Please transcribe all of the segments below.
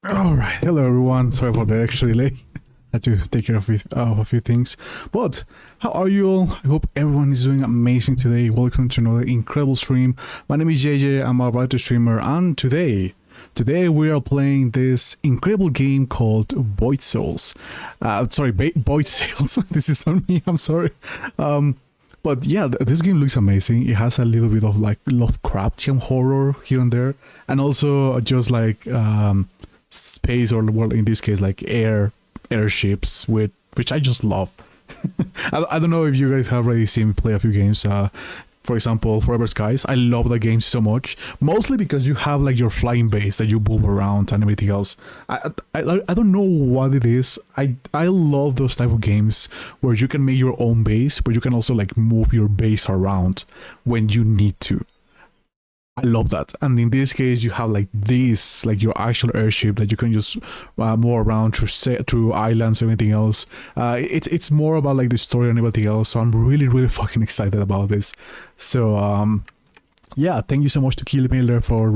All right, hello everyone. Sorry for the extra delay. Had to take care of a few things. But how are you all? I hope everyone is doing amazing today. Welcome to another incredible stream. My name is JJ. I'm a writer streamer, and today we are playing this incredible game called Void Souls. Void Sales. This is on me. I'm sorry. But yeah, this game looks amazing. It has a little bit of like Lovecraftian horror here and there, and also just like space, or well, in this case like airships, with which I just love. I don't know if you guys have already seen me play a few games. For example, Forever Skies. I love that game so much, mostly because you have like your flying base that you move around and everything else. I don't know what it is. I love those type of games where you can make your own base, but you can also like move your base around when you need to. I love that. And in this case, you have like this, like your actual airship that you can just move around through islands and everything else. It's more about like the story and everything else. So I'm really fucking excited about this. So yeah, thank you so much to Killmailer for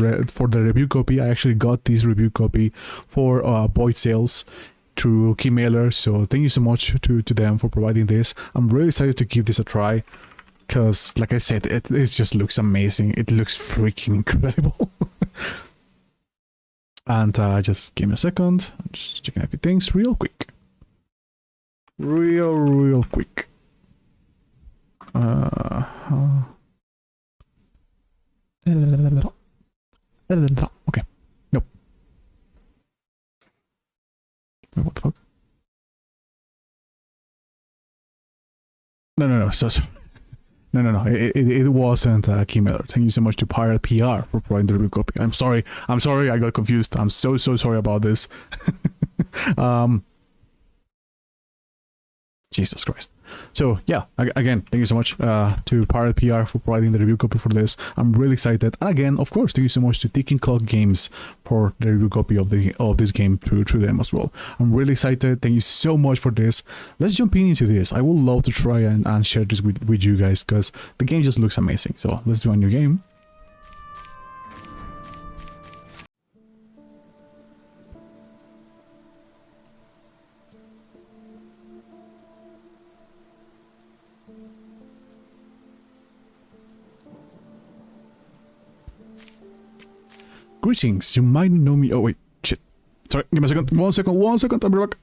the review copy. I actually got this review copy for Void Sales through Keymailer. So thank you so much to them for providing this. I'm really excited to give this a try. Because, like I said, it just looks amazing. It looks freaking incredible. And just give me a second. I'm just checking a few things real quick. Real quick. Okay. Nope. Wait, what the fuck? No. So. No. It wasn't Keymailer. Thank you so much to Pirate PR for providing the review copy. I'm sorry. I got confused. I'm so sorry about this. Jesus Christ. So yeah, again, thank you so much to Pirate PR for providing the review copy for this. I'm really excited. And again, of course, thank you so much to Ticking Clock Games for the review copy of this game through them as well. I'm really excited. Thank you so much for this. Let's jump into this. I would love to try and share this with you guys because the game just looks amazing. So let's do a new game. Greetings, you might know me. Oh wait, shit. Sorry, give me a second. One second, I'll be back.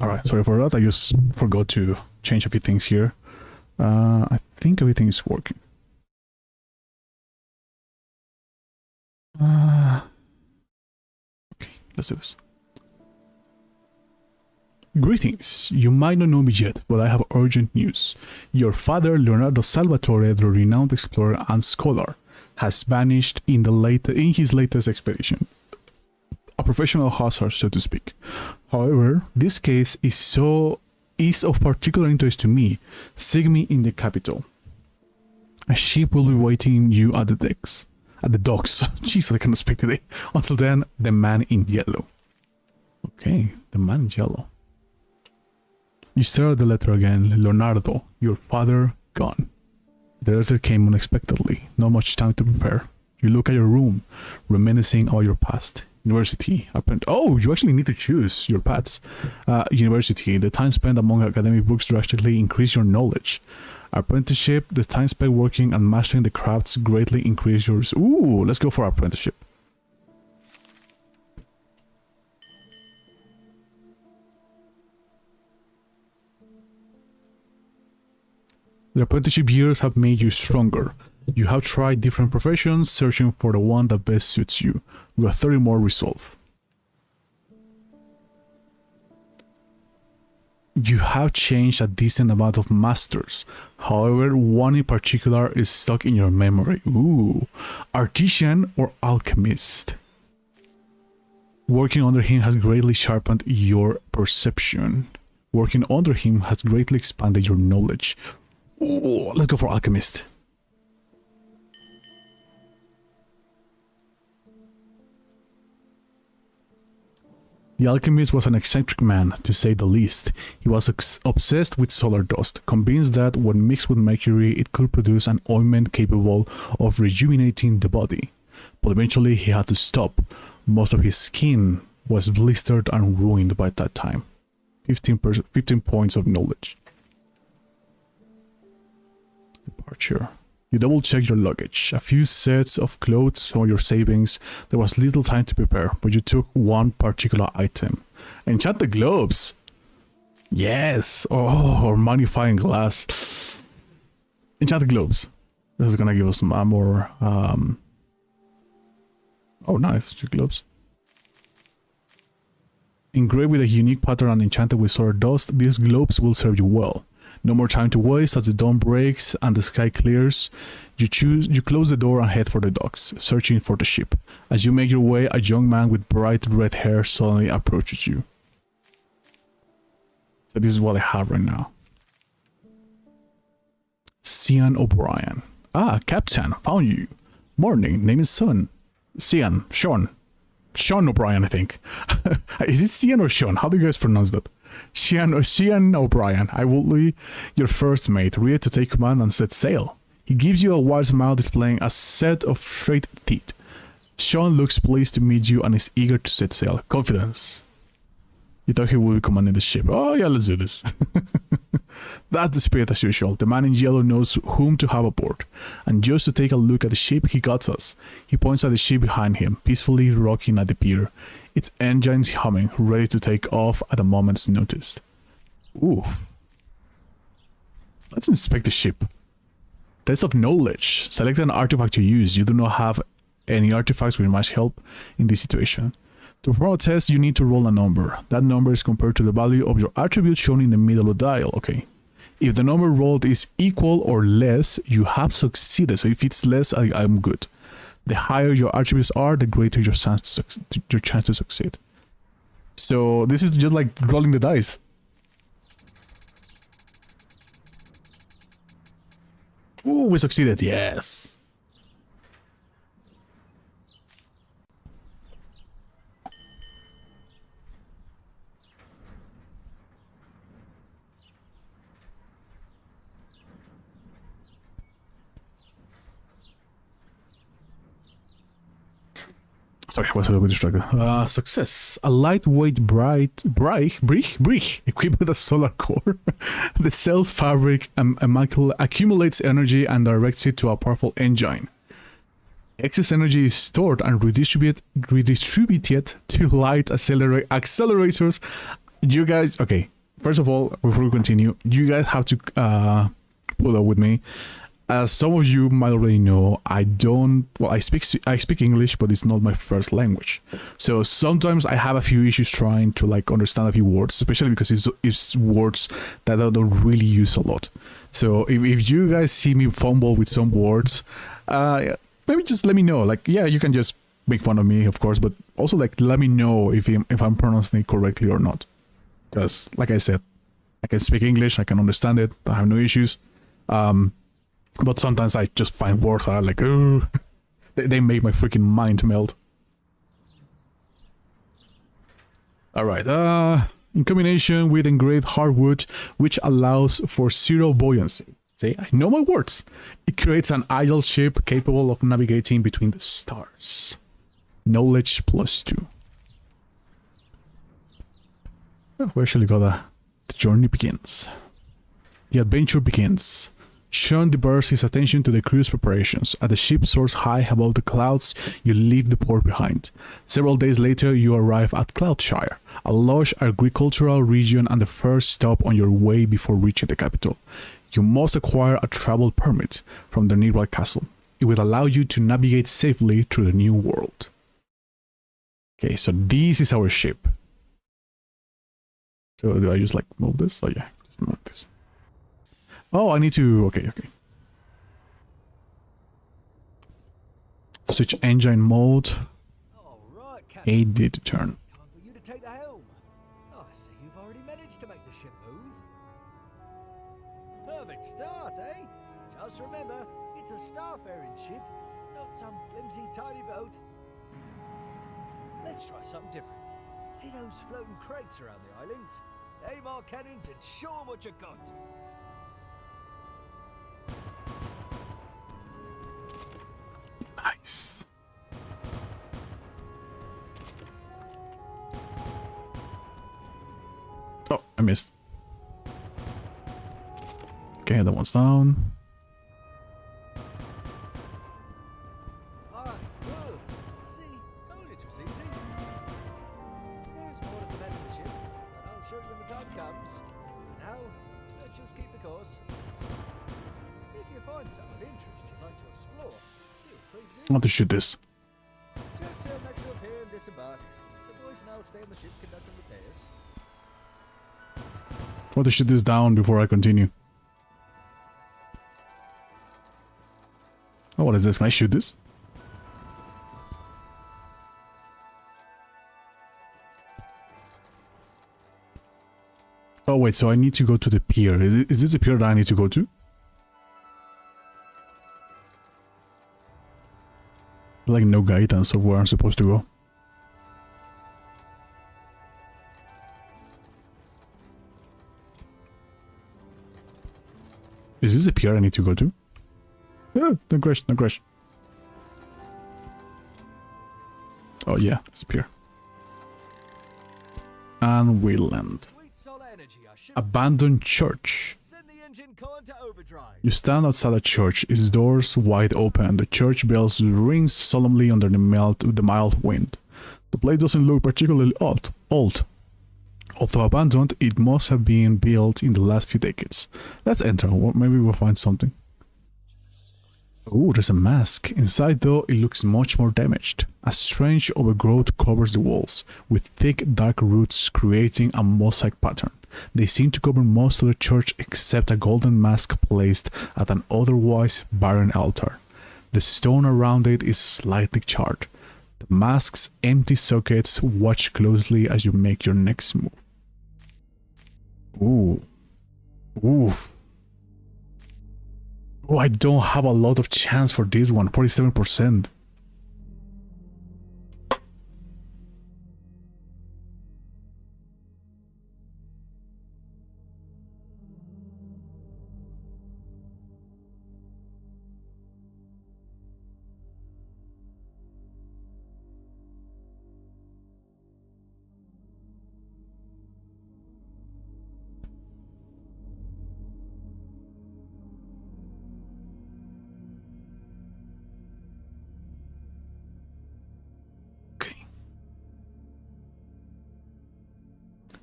Alright, sorry for that. I just forgot to change a few things here. I think everything is working. Okay, let's do this. Greetings. You might not know me yet, but I have urgent news. Your father, Leonardo Salvatore, the renowned explorer and scholar, has vanished in his latest expedition. A professional hazard, so to speak. However, this case is of particular interest to me. Seek me in the capital. A ship will be waiting you at the docks. Jesus, I cannot speak today. Until then, the man in yellow. Okay, the man in yellow. You stare at the letter again. Leonardo, your father, gone. The letter came unexpectedly. Not much time to prepare. You look at your room, reminiscing all your past. University. Oh, you actually need to choose your paths. University. The time spent among academic books drastically increase your knowledge. Apprenticeship. The time spent working and mastering the crafts greatly increase yours. Ooh, let's go for apprenticeship. The apprenticeship years have made you stronger. You have tried different professions, searching for the one that best suits you. You have 30 more resolve. You have changed a decent amount of masters. However, one in particular is stuck in your memory. Ooh. Artisan or alchemist? Working under him has greatly sharpened your perception. Working under him has greatly expanded your knowledge. Ooh, let's go for Alchemist. The alchemist was an eccentric man, to say the least. He was obsessed with solar dust, convinced that when mixed with mercury it could produce an ointment capable of rejuvenating the body. But eventually he had to stop. Most of his skin was blistered and ruined by that time. 15 points of knowledge. Departure. You double check your luggage. A few sets of clothes or your savings. There was little time to prepare, but you took one particular item. Enchanted globes! Yes! Oh, or magnifying glass. Enchanted globes. This is gonna give us some more... Oh, nice. Globes. Engraved with a unique pattern and enchanted with solar dust, these globes will serve you well. No more time to waste. As the dawn breaks and the sky clears, you close the door and head for the docks, searching for the ship. As you make your way, a young man with bright red hair suddenly approaches you. So this is what I have right now. Cian O'Brien. Ah, Captain, found you. Morning, name is Sean. Sean O'Brien, I think. Is it Cian or Sean? How do you guys pronounce that? Cian O'Brien. I will be your first mate, ready to take command and set sail. He gives you a wide smile displaying a set of straight teeth. Sean looks pleased to meet you and is eager to set sail. Confidence. You thought he would be commanding the ship. Oh yeah, let's do this. That's the spirit as usual. The man in yellow knows whom to have aboard. And just to take a look at the ship, he got us. He points at the ship behind him, peacefully rocking at the pier. Its engines humming, ready to take off at a moment's notice. Oof. Let's inspect the ship. Test of knowledge. Select an artifact to use. You do not have any artifacts with much help in this situation. To perform a test, you need to roll a number. That number is compared to the value of your attribute shown in the middle of the dial. Okay. If the number rolled is equal or less, you have succeeded. So if it's less, I'm good. The higher your attributes are, the greater your chance to succeed. So this is just like rolling the dice. Ooh, we succeeded. Yes. Sorry, I was a little bit distracted. Success. A lightweight brick equipped with a solar core. The cell's fabric accumulates energy and directs it to a powerful engine. Excess energy is stored and redistributed to light accelerators. You guys, okay. First of all, before we continue, you guys have to pull up with me. As some of you might already know, I speak English, but it's not my first language. So sometimes I have a few issues trying to like understand a few words, especially because it's words that I don't really use a lot. So if you guys see me fumble with some words, maybe just let me know. Like, yeah, you can just make fun of me, of course, but also like let me know if I'm pronouncing it correctly or not. Because, like I said, I can speak English, I can understand it, I have no issues. But sometimes I just find words that are like, oh, they make my freaking mind melt. Alright, in combination with engraved hardwood, which allows for zero buoyancy. See, I know my words. It creates an agile ship capable of navigating between the stars. Knowledge +2. Oh, we actually got the journey begins. The adventure begins. Sean diverts his attention to the crew's preparations. As the ship soars high above the clouds, you leave the port behind. Several days later, you arrive at Cloudshire, a lush agricultural region and the first stop on your way before reaching the capital. You must acquire a travel permit from the nearby castle. It will allow you to navigate safely through the new world. Okay, so this is our ship. So do I just like move this? Oh yeah, just move this. Oh, I need to... Okay. Switch engine mode. All right, A day to turn. It's time for you to take the helm. Oh, I see you've already managed to make the ship move. Perfect start, eh? Just remember, it's a starfaring ship, not some flimsy tiny boat. Let's try something different. See those floating crates around the islands? Aim our cannons and show 'em what you got. Nice. Oh, I missed. Okay, that one's down. Ah, good. See, told you it was easy. There's more to commanding the ship, but I'll show you when the time comes. For now, let's just keep the course. If you find some of interest you'd like to explore, feel free to I do. want to shoot this. Just sail next to up here and disembark. The boys and I'll stay on the ship conducting repairs. I want to shoot this down before I continue. Oh, what is this? Can I shoot this? Oh wait, so I need to go to the pier. Is this the pier that I need to go to? Like no guidance of where I'm supposed to go. Is this the pier I need to go to? Oh, don't crash, don't crash. Oh yeah, it's a pier. And we land. Sweet solar energy, I should Abandoned church. send the engine core into overdrive. You stand outside the church, its doors wide open. The church bells ring solemnly under the mild wind. The place doesn't look particularly old. Although abandoned, it must have been built in the last few decades. Let's enter. Maybe we'll find something. Oh, there's a mask. Inside, though, it looks much more damaged. A strange overgrowth covers the walls, with thick, dark roots creating a mosaic pattern. They seem to cover most of the church except a golden mask placed at an otherwise barren altar. The stone around it is slightly charred. The mask's empty sockets watch closely as you make your next move. Ooh. Ooh. Oh, I don't have a lot of chance for this one. 47%.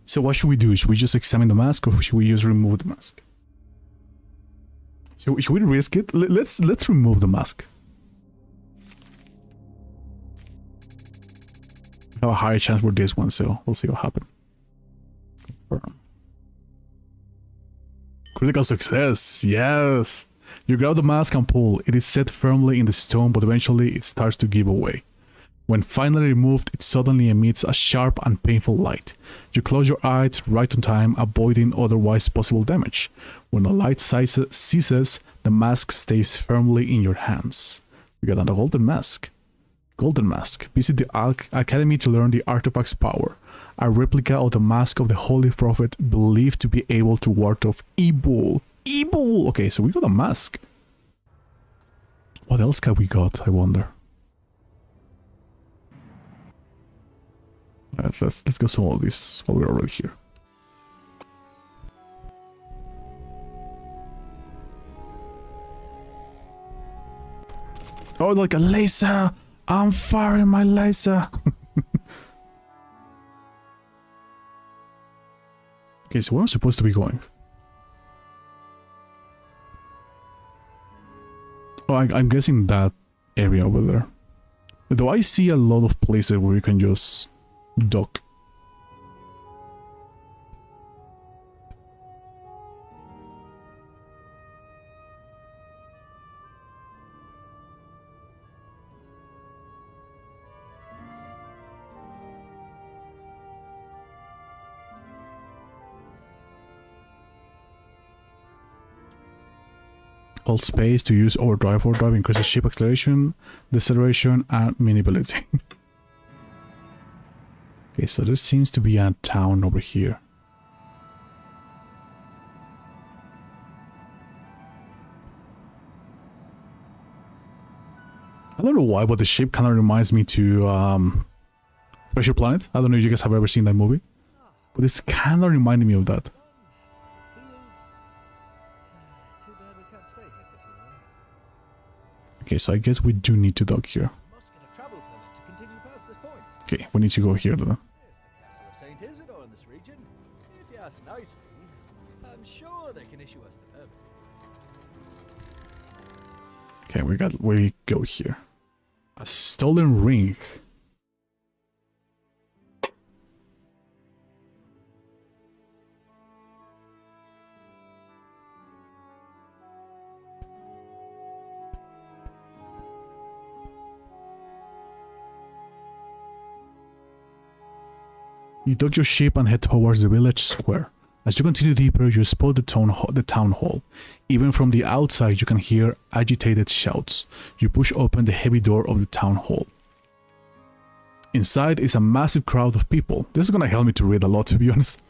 So what should we do? Should we just examine the mask or should we just remove the mask? Should we risk it? Let's remove the mask. I have a higher chance for this one, so we'll see what happens. Confirm. Critical success, yes! You grab the mask and pull. It is set firmly in the stone, but eventually it starts to give away. When finally removed, it suddenly emits a sharp and painful light. You close your eyes right on time, avoiding otherwise possible damage. When the light ceases, the mask stays firmly in your hands. You got a golden mask. Golden mask. Visit the academy to learn the artifact's power. A replica of the mask of the Holy Prophet believed to be able to ward off evil. Evil! Okay, so we got a mask. What else can we got, I wonder? Let's go through all this while we're already here. Oh, like a laser! I'm firing my laser! Okay, so where am I supposed to be going? Oh, I'm guessing that area over there. Though I see a lot of places where you can just dock. Hold space to use overdrive. Overdrive increases ship acceleration, deceleration, and maneuverability. Okay, so there seems to be a town over here. I don't know why, but the ship kind of reminds me to Treasure Planet. I don't know if you guys have ever seen that movie, but it's kind of reminding me of that. Fields. Too bad we can't stay here for too long. Okay, so I guess we do need to dock here. Must get a travel permit to continue past this point. Okay, we need to go here then. There's the castle of St. Isidore in this region. If you ask nicely, I'm sure they can issue us the permit. Okay, we go here. A stolen ring. You dock your ship and head towards the village square. As you continue deeper, you spot the town hall. Even from the outside, you can hear agitated shouts. You push open the heavy door of the town hall. Inside is a massive crowd of people. This is gonna help me to read a lot, to be honest.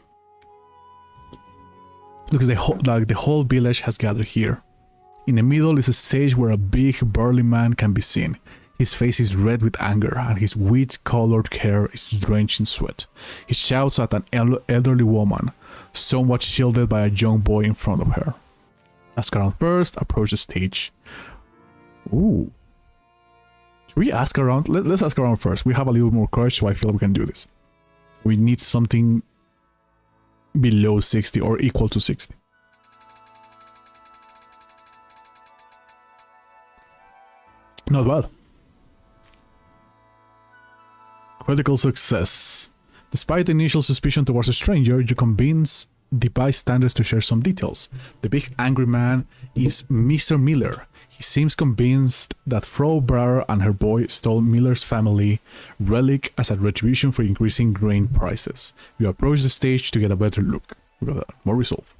Because the whole village has gathered here. In the middle is a stage where a big, burly man can be seen. His face is red with anger, and his wheat-colored hair is drenched in sweat. He shouts at an elderly woman, somewhat shielded by a young boy in front of her. Ask around first, approach the stage. Ooh. Should we ask around? Let's ask around first. We have a little more courage, so I feel we can do this. We need something below 60 or equal to 60. Not bad. Critical success. Despite the initial suspicion towards a stranger, you convince the bystanders to share some details. The big angry man is Mr. Miller. He seems convinced that Frau Bauer and her boy stole Miller's family relic as a retribution for increasing grain prices. You approach the stage to get a better look. Look at that. More resolve.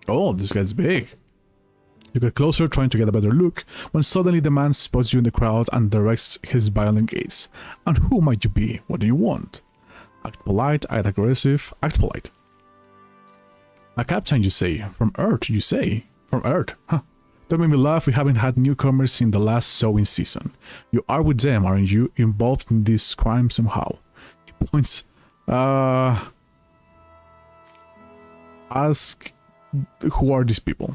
Oh, this guy's big. You get closer, trying to get a better look, when suddenly the man spots you in the crowd and directs his violent gaze. And who might you be? What do you want? Act polite, act aggressive, act polite. A captain, you say. From Earth, you say. From Earth, huh? That made me laugh. We haven't had newcomers in the last sowing season. You are with them, aren't you? Involved in this crime somehow. He points. Ask, who are these people?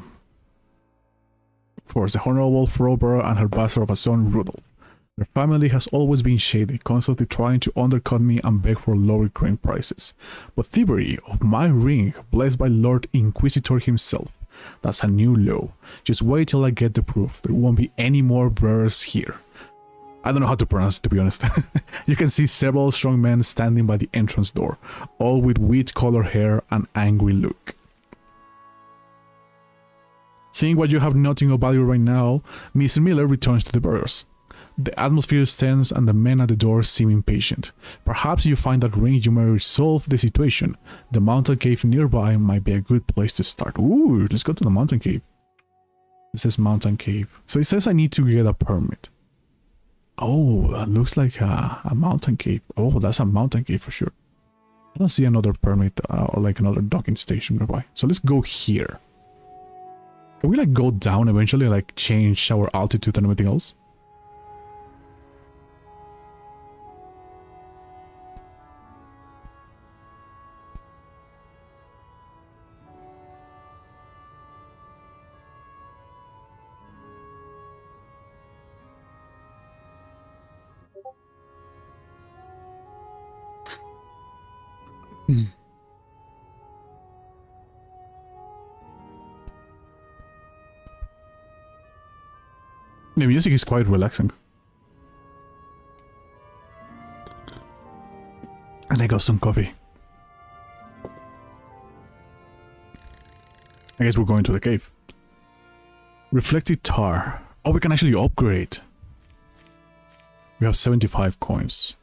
Of course, the Honorable Frau Bauer and her bastard of a son, Rudolph. Their family has always been shady, constantly trying to undercut me and beg for lower grain prices. But thievery of my ring, blessed by Lord Inquisitor himself, that's a new law. Just wait till I get the proof. There won't be any more brothers here. I don't know how to pronounce it, to be honest. You can see several strong men standing by the entrance door, all with wheat-colored hair and angry look. Seeing what you have nothing of value right now, Mr. Miller returns to the barriers. The atmosphere is tense and the men at the door seem impatient. Perhaps you find that ring you may resolve the situation. The mountain cave nearby might be a good place to start. Ooh, let's go to the mountain cave. It says mountain cave. So it says I need to get a permit. Oh, that looks like a mountain cave. Oh, that's a mountain cave for sure. I don't see another permit or like another docking station nearby. So let's go here. Can we like go down eventually, like change our altitude and everything else? The music is quite relaxing. And I got some coffee. I guess we're going to the cave. Reflected tar. Oh, we can actually upgrade. We have 75 coins.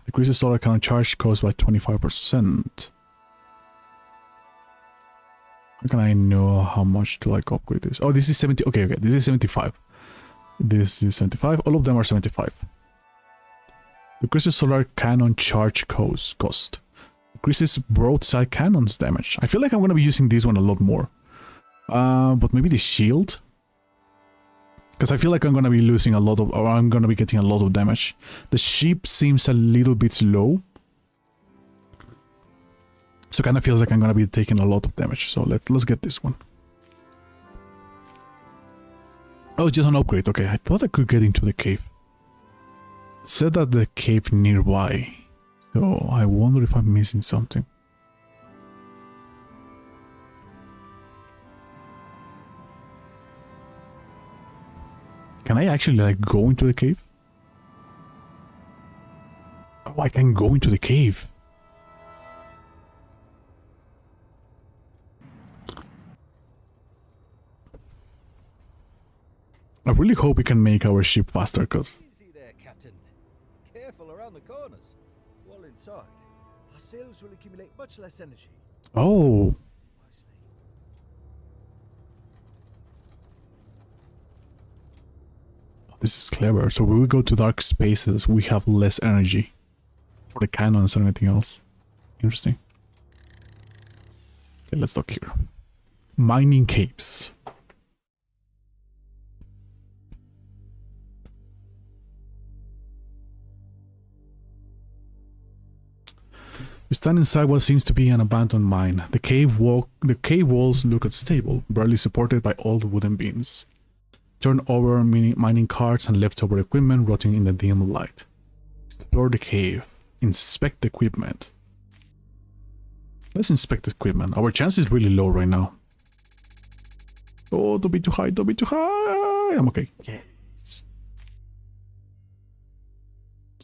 Decreases solar cannon charge cost by 25%. How can I know how much to like upgrade this? Oh, this is 70. Okay, okay. This is 75. This is 75. All of them are 75. Decreases solar cannon charge cost. Increases broadside cannons damage. I feel like I'm going to be using this one a lot more. But maybe the shield? Because I feel like I'm going to be losing a lot of... Or I'm going to be getting a lot of damage. The ship seems a little bit slow. So kind of feels like I'm going to be taking a lot of damage. So let's get this one. Oh, it's just an upgrade. Okay, I thought I could get into the cave. It said that the cave nearby. So I wonder if I'm missing something. Can I actually like go into the cave? Oh, I can go into the cave. I really hope we can make our ship faster, cause... Easy there, Captain. Careful around the corners. While inside, our sails will accumulate much less energy. Oh, Wisely. this is clever. So when we go to dark spaces, we have less energy for the cannons and anything else. Interesting. Okay, let's look here. Mining caves. You stand inside what seems to be an abandoned mine. The cave walls look unstable, barely supported by old wooden beams. Turn over mining carts and leftover equipment rotting in the dim light. Explore the cave. Inspect the equipment. Let's inspect the equipment. Our chance is really low right now. Oh, don't be too high, don't be too high. I'm okay. Yes.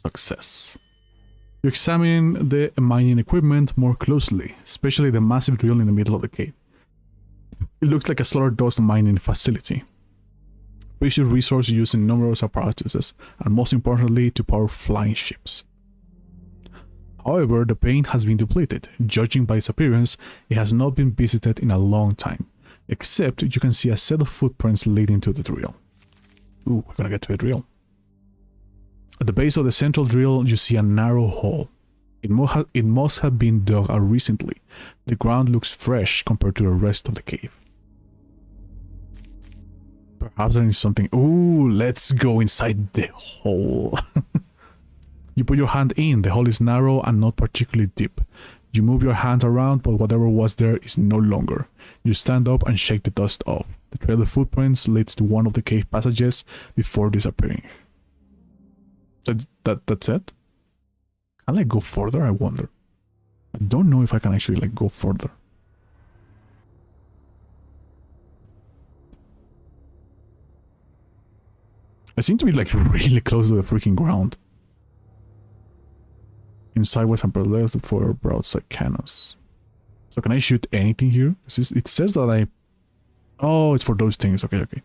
Success. You examine the mining equipment more closely, especially the massive drill in the middle of the cave. It looks like a solar dust mining facility. Precious resource used in numerous apparatuses, and most importantly, to power flying ships. However, the paint has been depleted. Judging by its appearance, it has not been visited in a long time, except you can see a set of footprints leading to the drill. Ooh, we're gonna get to the drill. At the base of the central drill, you see a narrow hole. It must have been dug out recently. The ground looks fresh compared to the rest of the cave. Perhaps there is something... Ooh, let's go inside the hole. You put your hand in. The hole is narrow and not particularly deep. You move your hand around, but whatever was there is no longer. You stand up and shake the dust off. The trail of footprints leads to one of the cave passages before disappearing. That's it? Can I go further? I wonder. I don't know if I can actually like go further. I seem to be like really close to the freaking ground. Inside was a blessed for broadside cannons. So can I shoot anything here? It says that I... Oh, it's for those things. Okay, okay.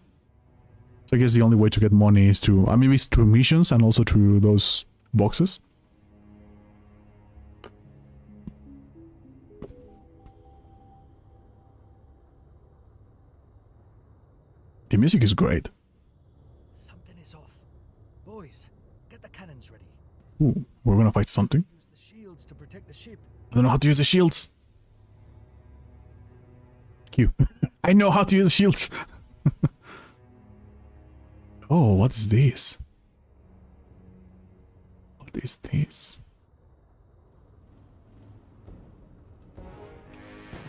So I guess the only way to get money is to... I mean, it's through missions and also through those boxes. The music is great. Something is off. Boys, get the cannons ready. Ooh, we're gonna fight something. Use the shields to protect the ship. I don't know how to use the shields. Q. I know how to use the shields. Oh, what is this? What is this?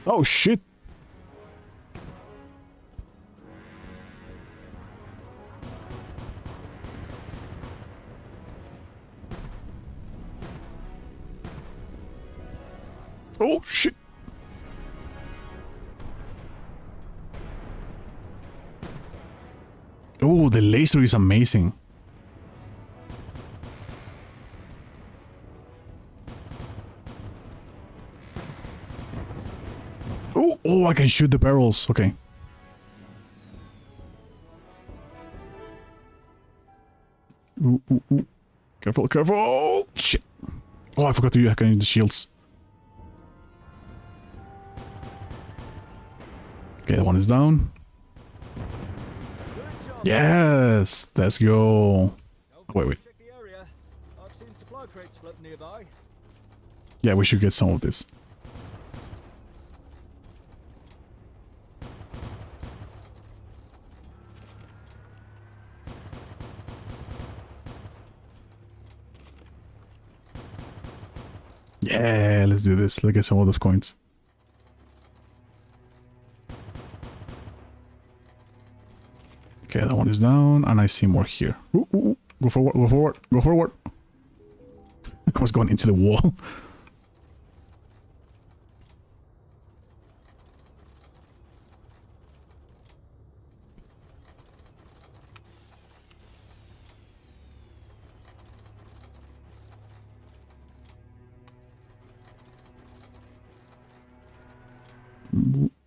Oh shit. Oh shit. Oh, the laser is amazing. Oh, oh, I can shoot the barrels. Okay. Ooh, ooh, ooh. Careful, careful. Oh, shit. Oh, I forgot to use the shields. Okay, that one is down. Good job. Yes, let's go. Don't Wait. check the area. I've seen supply crates floating nearby. Yeah, we should get some of this. Yeah, let's do this. Let's get some of those coins. Okay, that one is down, and I see more here. Ooh, ooh, ooh. Go forward, go forward, go forward. I was going into the wall.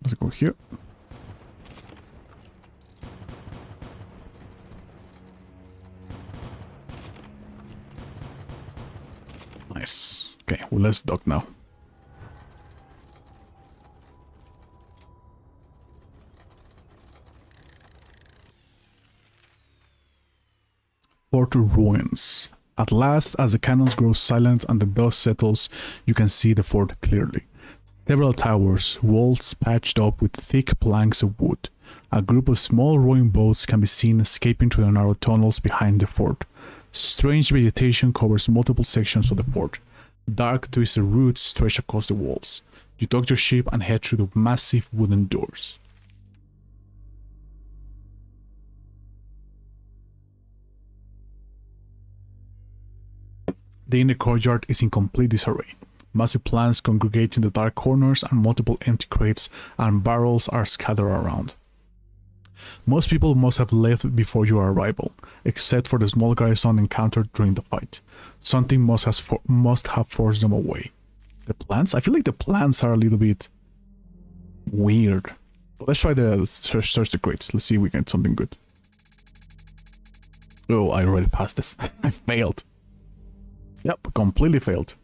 Let's go here. Nice. Okay, well, let's dock now. Fort ruins. At last, as the cannons grow silent and the dust settles, you can see the fort clearly. Several towers, walls patched up with thick planks of wood. A group of small rowing boats can be seen escaping through the narrow tunnels behind the fort. Strange vegetation covers multiple sections of the fort. Dark twisted roots stretch across the walls. You dock your ship and head through the massive wooden doors. The inner courtyard is in complete disarray. Massive plants congregate in the dark corners, and multiple empty crates and barrels are scattered around. Most people must have left before your arrival, except for the small garrison encountered during the fight. Something must have forced them away. The plants? I feel like the plants are a little bit weird. But let's try the search the crates. Let's see if we get something good. Oh, I already passed this. I failed. Yep, completely failed.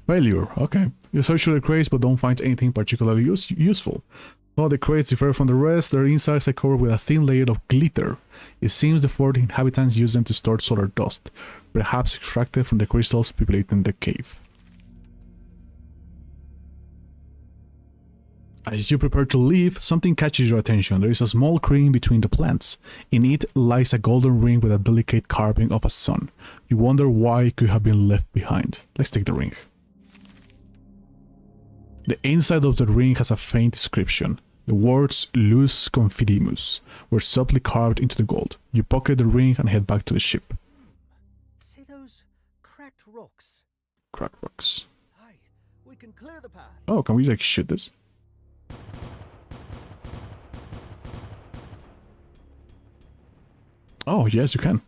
Failure, okay. You search through the crates but don't find anything particularly useful. While the crates differ from the rest, their insides are covered with a thin layer of glitter. It seems the fort inhabitants use them to store solar dust, perhaps extracted from the crystals populating the cave. As you prepare to leave, something catches your attention. There is a small clearing between the plants. In it lies a golden ring with a delicate carving of a sun. You wonder why it could have been left behind. Let's take the ring. The inside of the ring has a faint inscription. The words Lus Confidimus were subtly carved into the gold. You pocket the ring and head back to the ship. See those cracked rocks? Crack rocks. Hey, we can clear the path. Oh, can we like shoot this? Oh, yes, you can.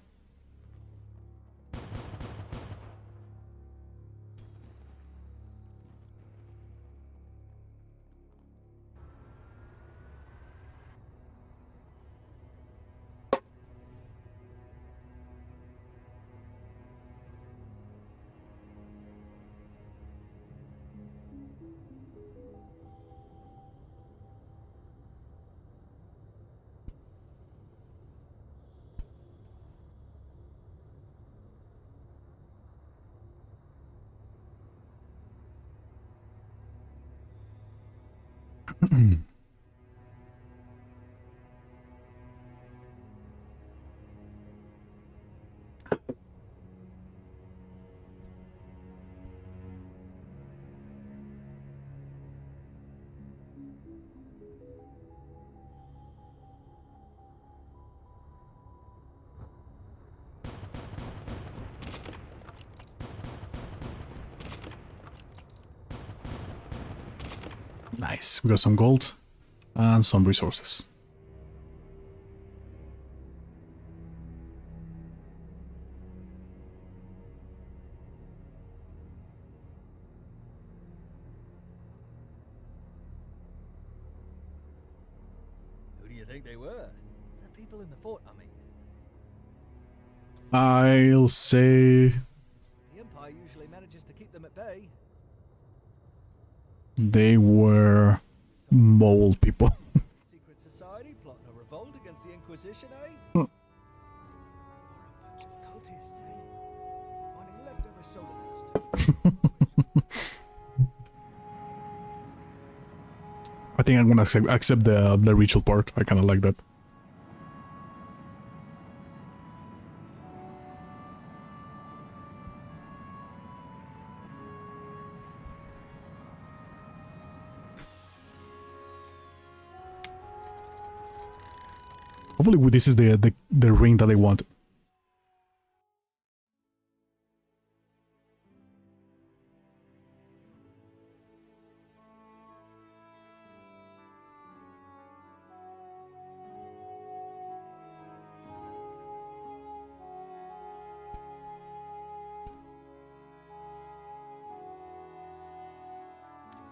Nice. We got some gold and some resources. Who do you think they were? The people in the fort, I mean. I'll say The Empire usually manages to keep them at bay. they were So mole people. Secret society plotting a revolt against the Inquisition, eh? Hmm. Or a bunch of cultists, eh? Wanting leftover solar dust. I think I'm gonna accept the ritual part. I kind of like that. Hopefully this is the ring that I want.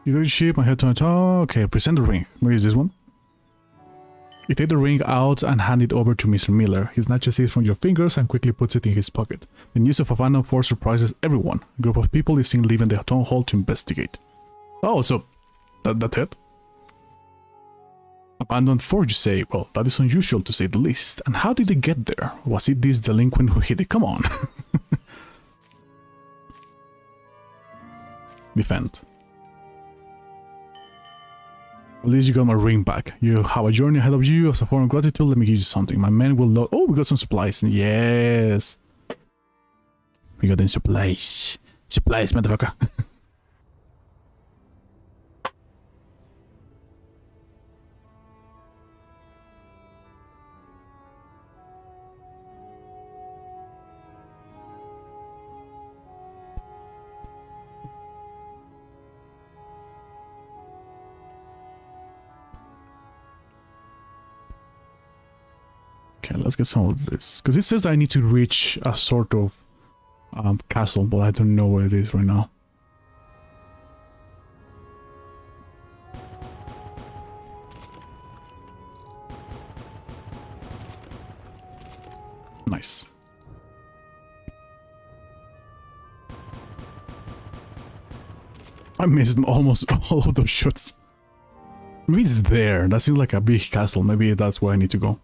You do the ship, I head to okay, present the ring. Where is this one? You take the ring out and hand it over to Mr. Miller. He snatches it from your fingers and quickly puts it in his pocket. The news of Abandon 4 surprises everyone. A group of people is seen leaving the town hall to investigate. Oh, so that's it? Abandoned 4, you say? Well, that is unusual to say the least. And how did it get there? Was it this delinquent who hid it? Come on. Defend. At least you got my ring back. You have a journey ahead of you. As a form of gratitude, let me give you something. My men will not... Oh, we got some supplies. Yes. We got them supplies. Supplies, motherfucker. Okay, let's get some of this. Because it says I need to reach a sort of castle, but I don't know where it is right now. Nice. I missed almost all of those shots. Maybe it's there. That seems like a big castle. Maybe that's where I need to go.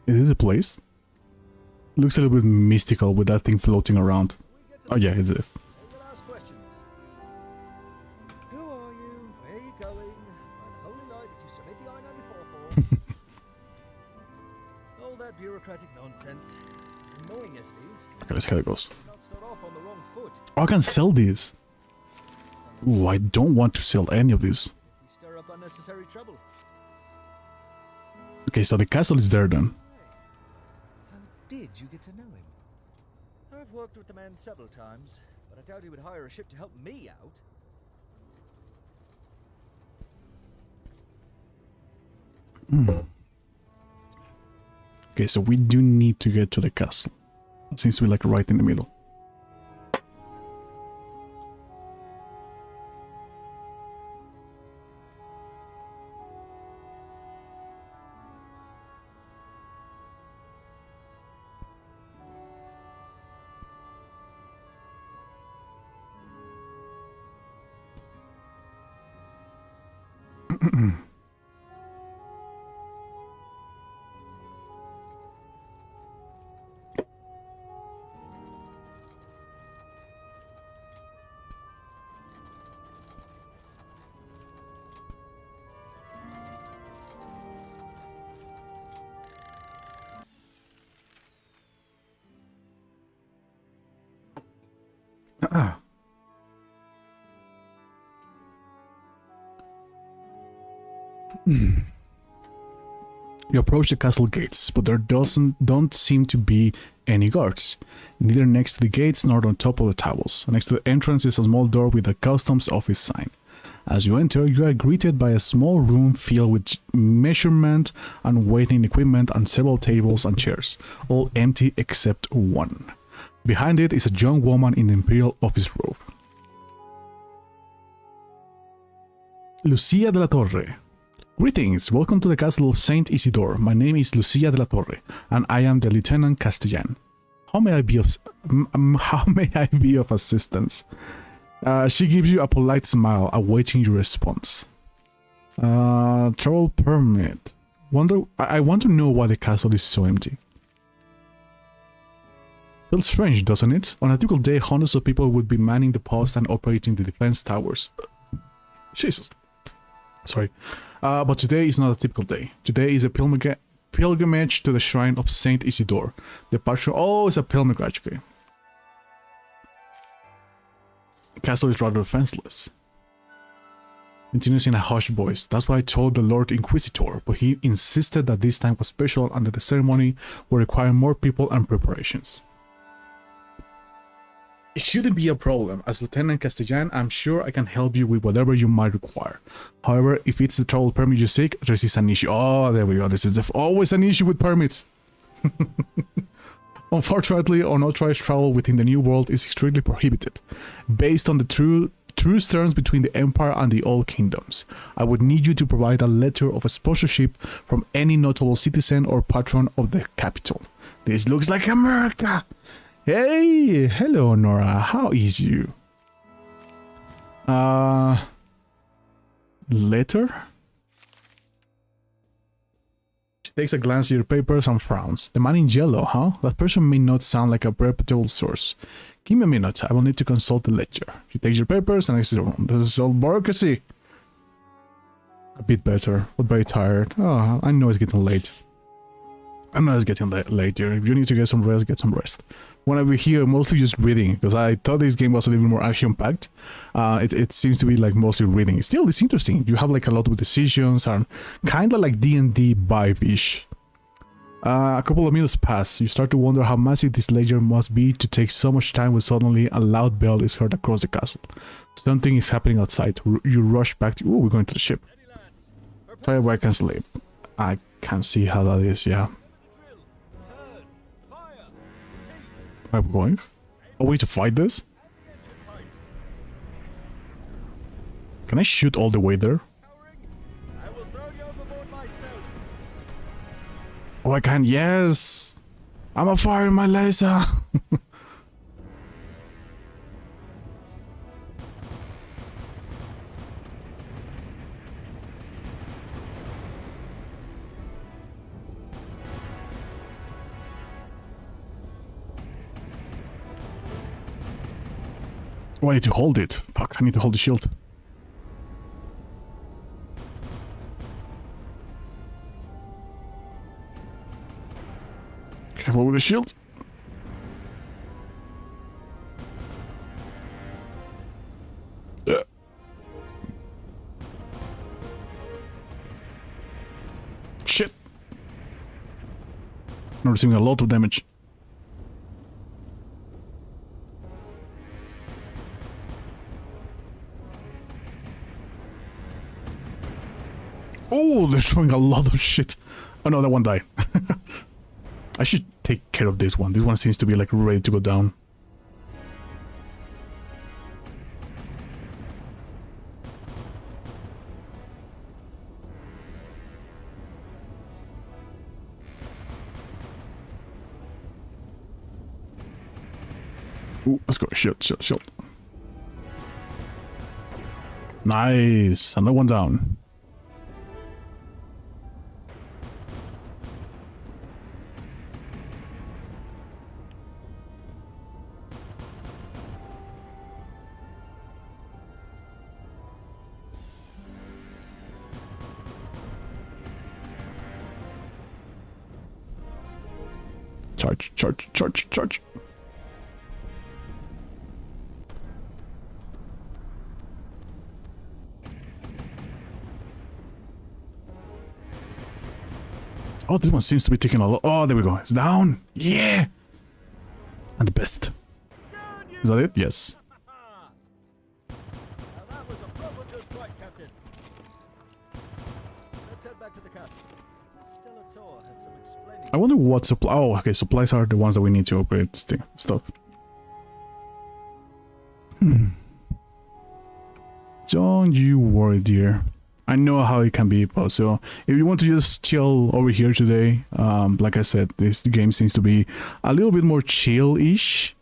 Is this a place? Looks a little bit mystical with that thing floating around. Oh yeah, it's it. Anyone ask questions? Who are you? Where are you going? By the holy light did you submit the I-94 for? All that bureaucratic nonsense. It's annoying as it is. Okay, let's see how it goes. Not start off on the wrong foot. Oh, I can sell these. Ooh, I don't want to sell any of these. You stir up unnecessary trouble. Okay, so the castle is there then. How did you get to know him? I've worked with the man several times, but I doubt he would hire a ship to help me out. Okay, so we do need to get to the castle. It seems to be like right in the middle. You approach the castle gates, but there don't seem to be any guards, neither next to the gates nor on top of the towers. Next to the entrance is a small door with a customs office sign. As you enter, you are greeted by a small room filled with measurement and weighing equipment and several tables and chairs, all empty except one. Behind it is a young woman in the imperial office robe. Lucia de la Torre. Greetings, welcome to the castle of Saint Isidore. My name is Lucia de la Torre, and I am the Lieutenant Castellan. How may I be of assistance? She gives you a polite smile, awaiting your response. Travel permit. I want to know why the castle is so empty. Feels strange, doesn't it? On a typical day, hundreds of people would be manning the post and operating the defense towers. Jesus. Sorry. But today is not a typical day. Today is a pilgrimage to the shrine of Saint Isidore. The patron... Oh, it's a pilgrimage, okay. The castle is rather defenseless. Continues in a hushed voice. That's what I told the Lord Inquisitor, but he insisted that this time was special and that the ceremony would require more people and preparations. It shouldn't be a problem. As Lieutenant Castellan, I'm sure I can help you with whatever you might require. However, if it's the travel permit you seek, this is an issue. Oh, there we go. This is always an issue with permits. Unfortunately, unauthorized travel within the New World is strictly prohibited, based on the true terms between the Empire and the Old Kingdoms. I would need you to provide a letter of a sponsorship from any notable citizen or patron of the capital. This looks like America! Hey, hello Nora, how is you? Letter? She takes a glance at your papers and frowns. The man in yellow, huh? That person may not sound like a reputable source. Give me a minute, I will need to consult the ledger. She takes your papers and exits the room. This is all bureaucracy. A bit better, but very tired. Oh, I know it's getting late. I know it's getting late here. If you need to get some rest, get some rest. When I be here, mostly just reading, because I thought this game was a little more action-packed. It seems to be like mostly reading. Still, it's interesting. You have like a lot of decisions and kind of like D&D vibe-ish. A couple of minutes pass. You start to wonder how massive this ledger must be to take so much time when suddenly a loud bell is heard across the castle. Something is happening outside. You rush back to... Oh, we're going to the ship. Sorry, but I can sleep. I can see how that is, yeah. Where are we going? Are we to fight this? Can I shoot all the way there? Oh, I can, yes! I'm a fire in my laser! Oh, I need to hold it. Fuck, I need to hold the shield. Careful with the shield. Shit. I'm receiving a lot of damage. Oh, they're throwing a lot of shit. Oh no, that one died. I should take care of this one. This one seems to be like ready to go down. Ooh, let's go. Shield, shield, shield. Nice. Another one down. Charge, charge, charge, charge. Oh, this one seems to be taking a lot. Oh, there we go. It's down. Yeah. And the best. Down you Is that it? Yes. Now that was a proper good fight, Captain. Let's head back to the castle. Stellator has some explaining. I wonder what supply. Oh, okay. Supplies are the ones that we need to upgrade stuff. Don't you worry, dear. I know how it can be, so if you want to just chill over here today, like I said, this game seems to be a little bit more chill-ish.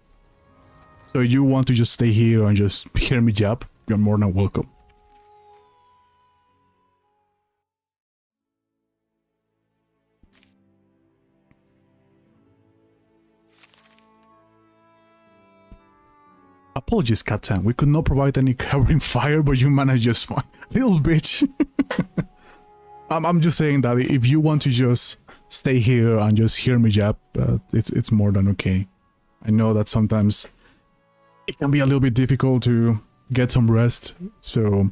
So if you want to just stay here and just hear me jab, you're more than welcome. Apologies, Captain. We could not provide any covering fire, but you managed just fine. Little bitch. I'm just saying that if you want to just stay here and just hear me jab, it's more than okay. I know that sometimes it can be a little bit difficult to get some rest, so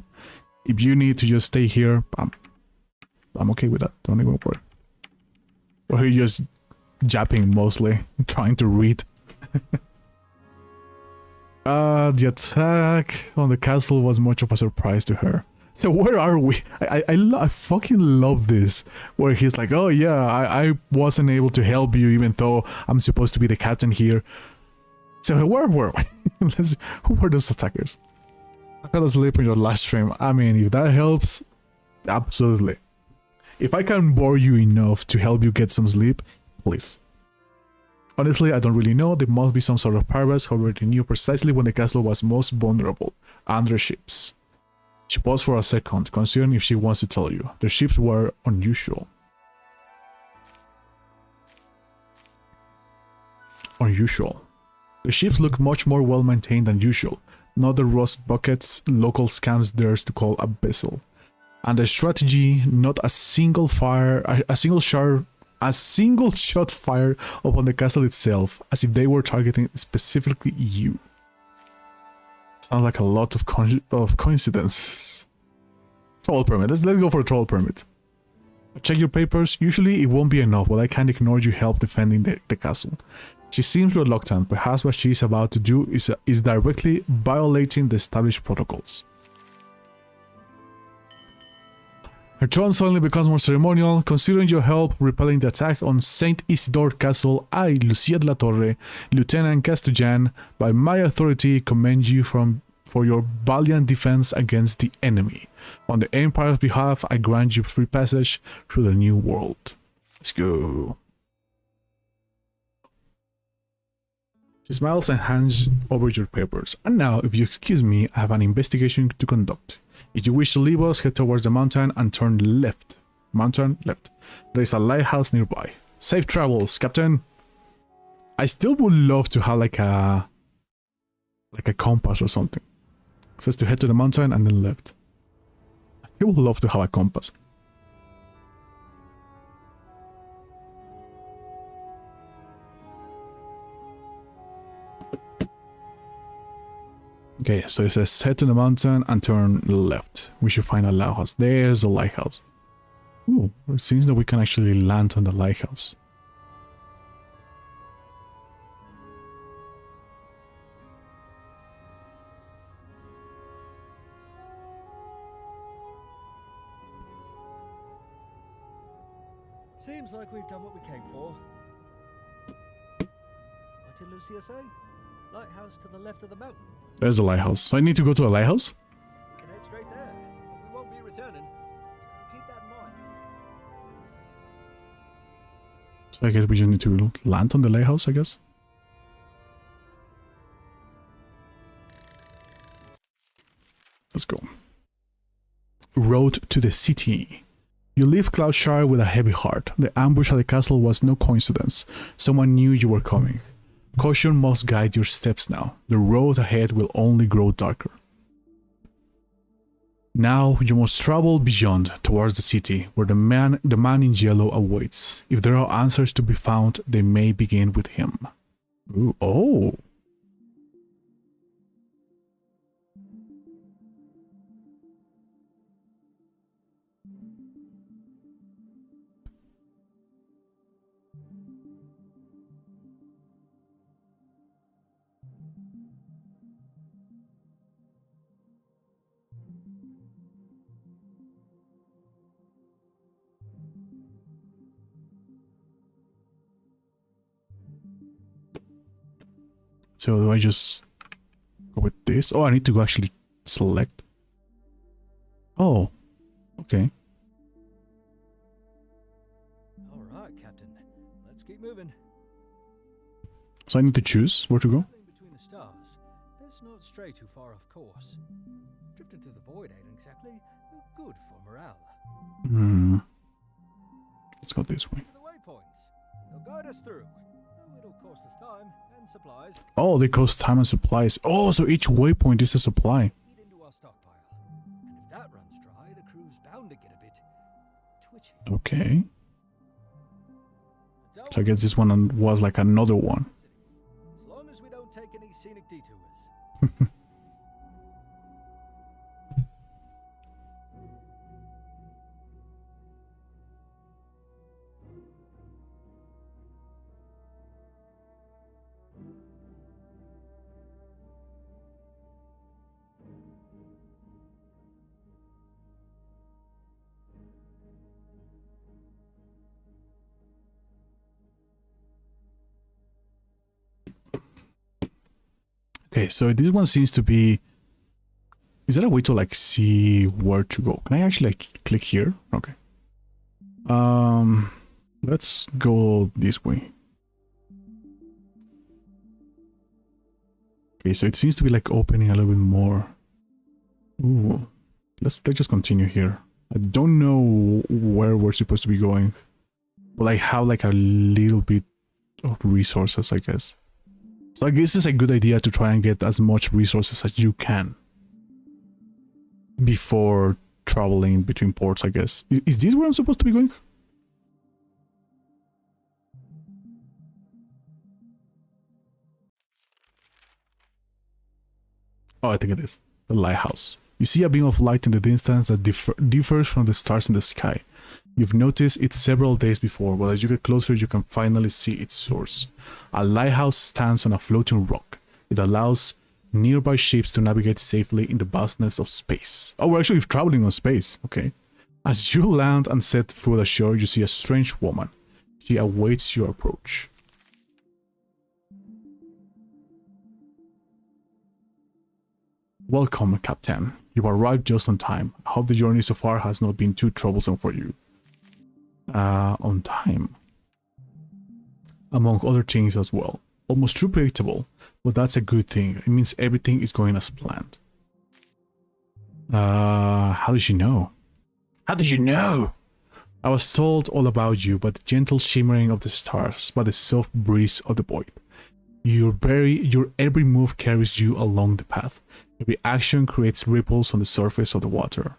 if you need to just stay here, I'm okay with that. Don't even worry. Or you're just japping mostly, trying to read. The attack on the castle was much of a surprise to her. So where are we? I fucking love this. Where he's like, oh yeah, I wasn't able to help you even though I'm supposed to be the captain here. So where were we? Who were those attackers? I fell asleep in your last stream. I mean, if that helps, absolutely. If I can bore you enough to help you get some sleep, please. Honestly, I don't really know. There must be some sort of pirates who already knew precisely when the castle was most vulnerable, under ships. She paused for a second, considering if she wants to tell you. The ships were unusual. Unusual. The ships looked much more well maintained than usual, not the rust buckets local scams dares to call a vessel. And the strategy, not a single shot fired upon the castle itself, as if they were targeting specifically you. Sounds like a lot of coincidence. Troll permit. Let's go for a troll permit. Check your papers. Usually it won't be enough, but I can't ignore you help defending the castle. She seems reluctant. Perhaps what she is about to do is directly violating the established protocols. Her tone suddenly becomes more ceremonial. Considering your help repelling the attack on Saint Isidore Castle, I, Lucia de la Torre, Lieutenant Castellan, by my authority commend you for your valiant defense against the enemy. On the Empire's behalf, I grant you free passage through the new world. Let's go. She smiles and hands over your papers. And now, if you excuse me, I have an investigation to conduct. If you wish to leave us, head towards the mountain and turn left. Mountain left. There is a lighthouse nearby. Safe travels, Captain. I still would love to have like a compass or something. It says to head to the mountain and then left. I still would love to have a compass. Okay, so it says head to the mountain and turn left. We should find a lighthouse. There's a lighthouse. Ooh, it seems that we can actually land on the lighthouse. Seems like we've done what we came for. What did Lucia say? Lighthouse to the left of the mountain. There's a lighthouse. So I need to go to a lighthouse? We can head straight there. We won't be returning, so keep that in mind. So I guess we just need to land on the lighthouse, I guess. Let's go. Road to the city. You leave Cloudshire with a heavy heart. The ambush at the castle was no coincidence. Someone knew you were coming. Caution must guide your steps now. The road ahead will only grow darker. Now you must travel beyond, towards the city, where the man in yellow awaits. If there are answers to be found, they may begin with him. Ooh, oh. So do I just go with this? Oh, I need to actually select. Oh, okay. All right, Captain. Let's keep moving. So I need to choose where to go. Traveling between the stars. Let's not stray too far off course. Drifting through the void ain't exactly good for morale. Let's go this way. To the waypoints. They'll guide us through. Though it'll cost us time and supplies. Oh, they cost time and supplies. Oh, so each waypoint is a supply. Feed into our stockpile. And if that runs dry, the crew's bound to get a bit twitchy. Okay. Until So I guess this one was like another one. as long as we don't take any scenic detours. Okay, so this one seems to be... Is that a way to like see where to go? Can I actually like click here? Okay. Let's go this way. Okay, so it seems to be like opening a little bit more. Ooh. Let's just continue here. I don't know where we're supposed to be going. But I have like a little bit of resources, I guess. So I guess it's a good idea to try and get as much resources as you can before traveling between ports, I guess. Is this where I'm supposed to be going? Oh, I think it is. The lighthouse. You see a beam of light in the distance that differs from the stars in the sky. You've noticed it several days before, but as you get closer, you can finally see its source. A lighthouse stands on a floating rock. It allows nearby ships to navigate safely in the vastness of space. Oh, we're actually traveling on space. Okay. As you land and set foot ashore, you see a strange woman. She awaits your approach. Welcome, Captain. You arrived just on time. I hope the journey so far has not been too troublesome for you. On time. Among other things as well. Almost too predictable, but that's a good thing. It means everything is going as planned. How did you know? How did you know? I was told all about you by the gentle shimmering of the stars, by the soft breeze of the void. Your every move carries you along the path. Every action creates ripples on the surface of the water.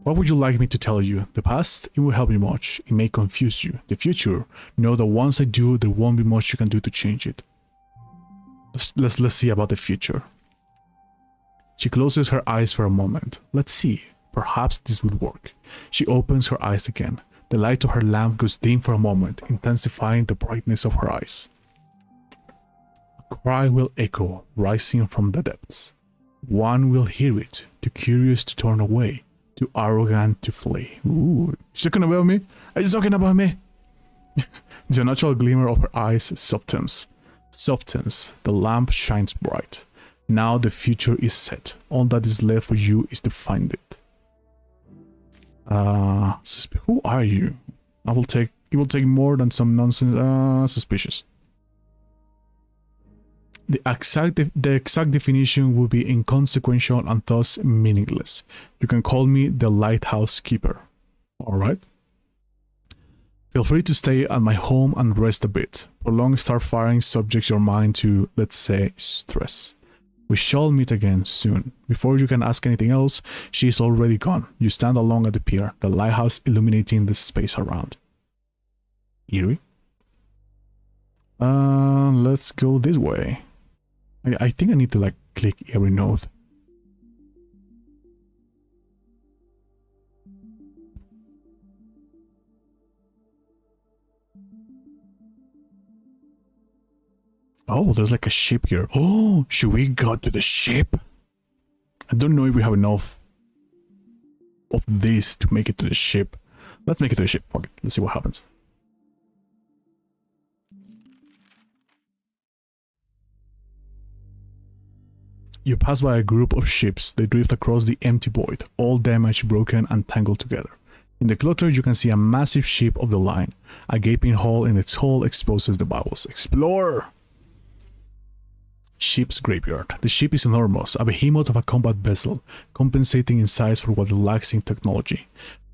What would you like me to tell you? The past, it will help you much. It may confuse you. The future, know that once I do, there won't be much you can do to change it. Let's see about the future. She closes her eyes for a moment. Let's see. Perhaps this will work. She opens her eyes again. The light of her lamp goes dim for a moment, intensifying the brightness of her eyes. A cry will echo, rising from the depths. One will hear it, too curious to turn away, too arrogant to flee. Ooh, she's talking about me? Are you talking about me? The unnatural glimmer of her eyes softens. The lamp shines bright. Now the future is set. All that is left for you is to find it. Who are you? It will take more than some nonsense. Suspicious. The exact definition will be inconsequential and thus meaningless. You can call me the Lighthouse Keeper. Alright? Feel free to stay at my home and rest a bit. Prolonged star firing subjects your mind to, let's say, stress. We shall meet again soon. Before you can ask anything else, she is already gone. You stand alone at the pier, the lighthouse illuminating the space around. Eerie? Let's go this way. I think I need to like click every node. Oh, there's like a ship here. Oh, should we go to the ship? I don't know if we have enough of this to make it to the ship. Let's make it to the ship. Fuck it. Let's see what happens. You pass by a group of ships. They drift across the empty void, all damaged, broken, and tangled together. In the clutter, you can see a massive ship of the line. A gaping hole in its hull exposes the bowels. Explore! Ship's graveyard. The ship is enormous, a behemoth of a combat vessel, compensating in size for what it lacks in technology.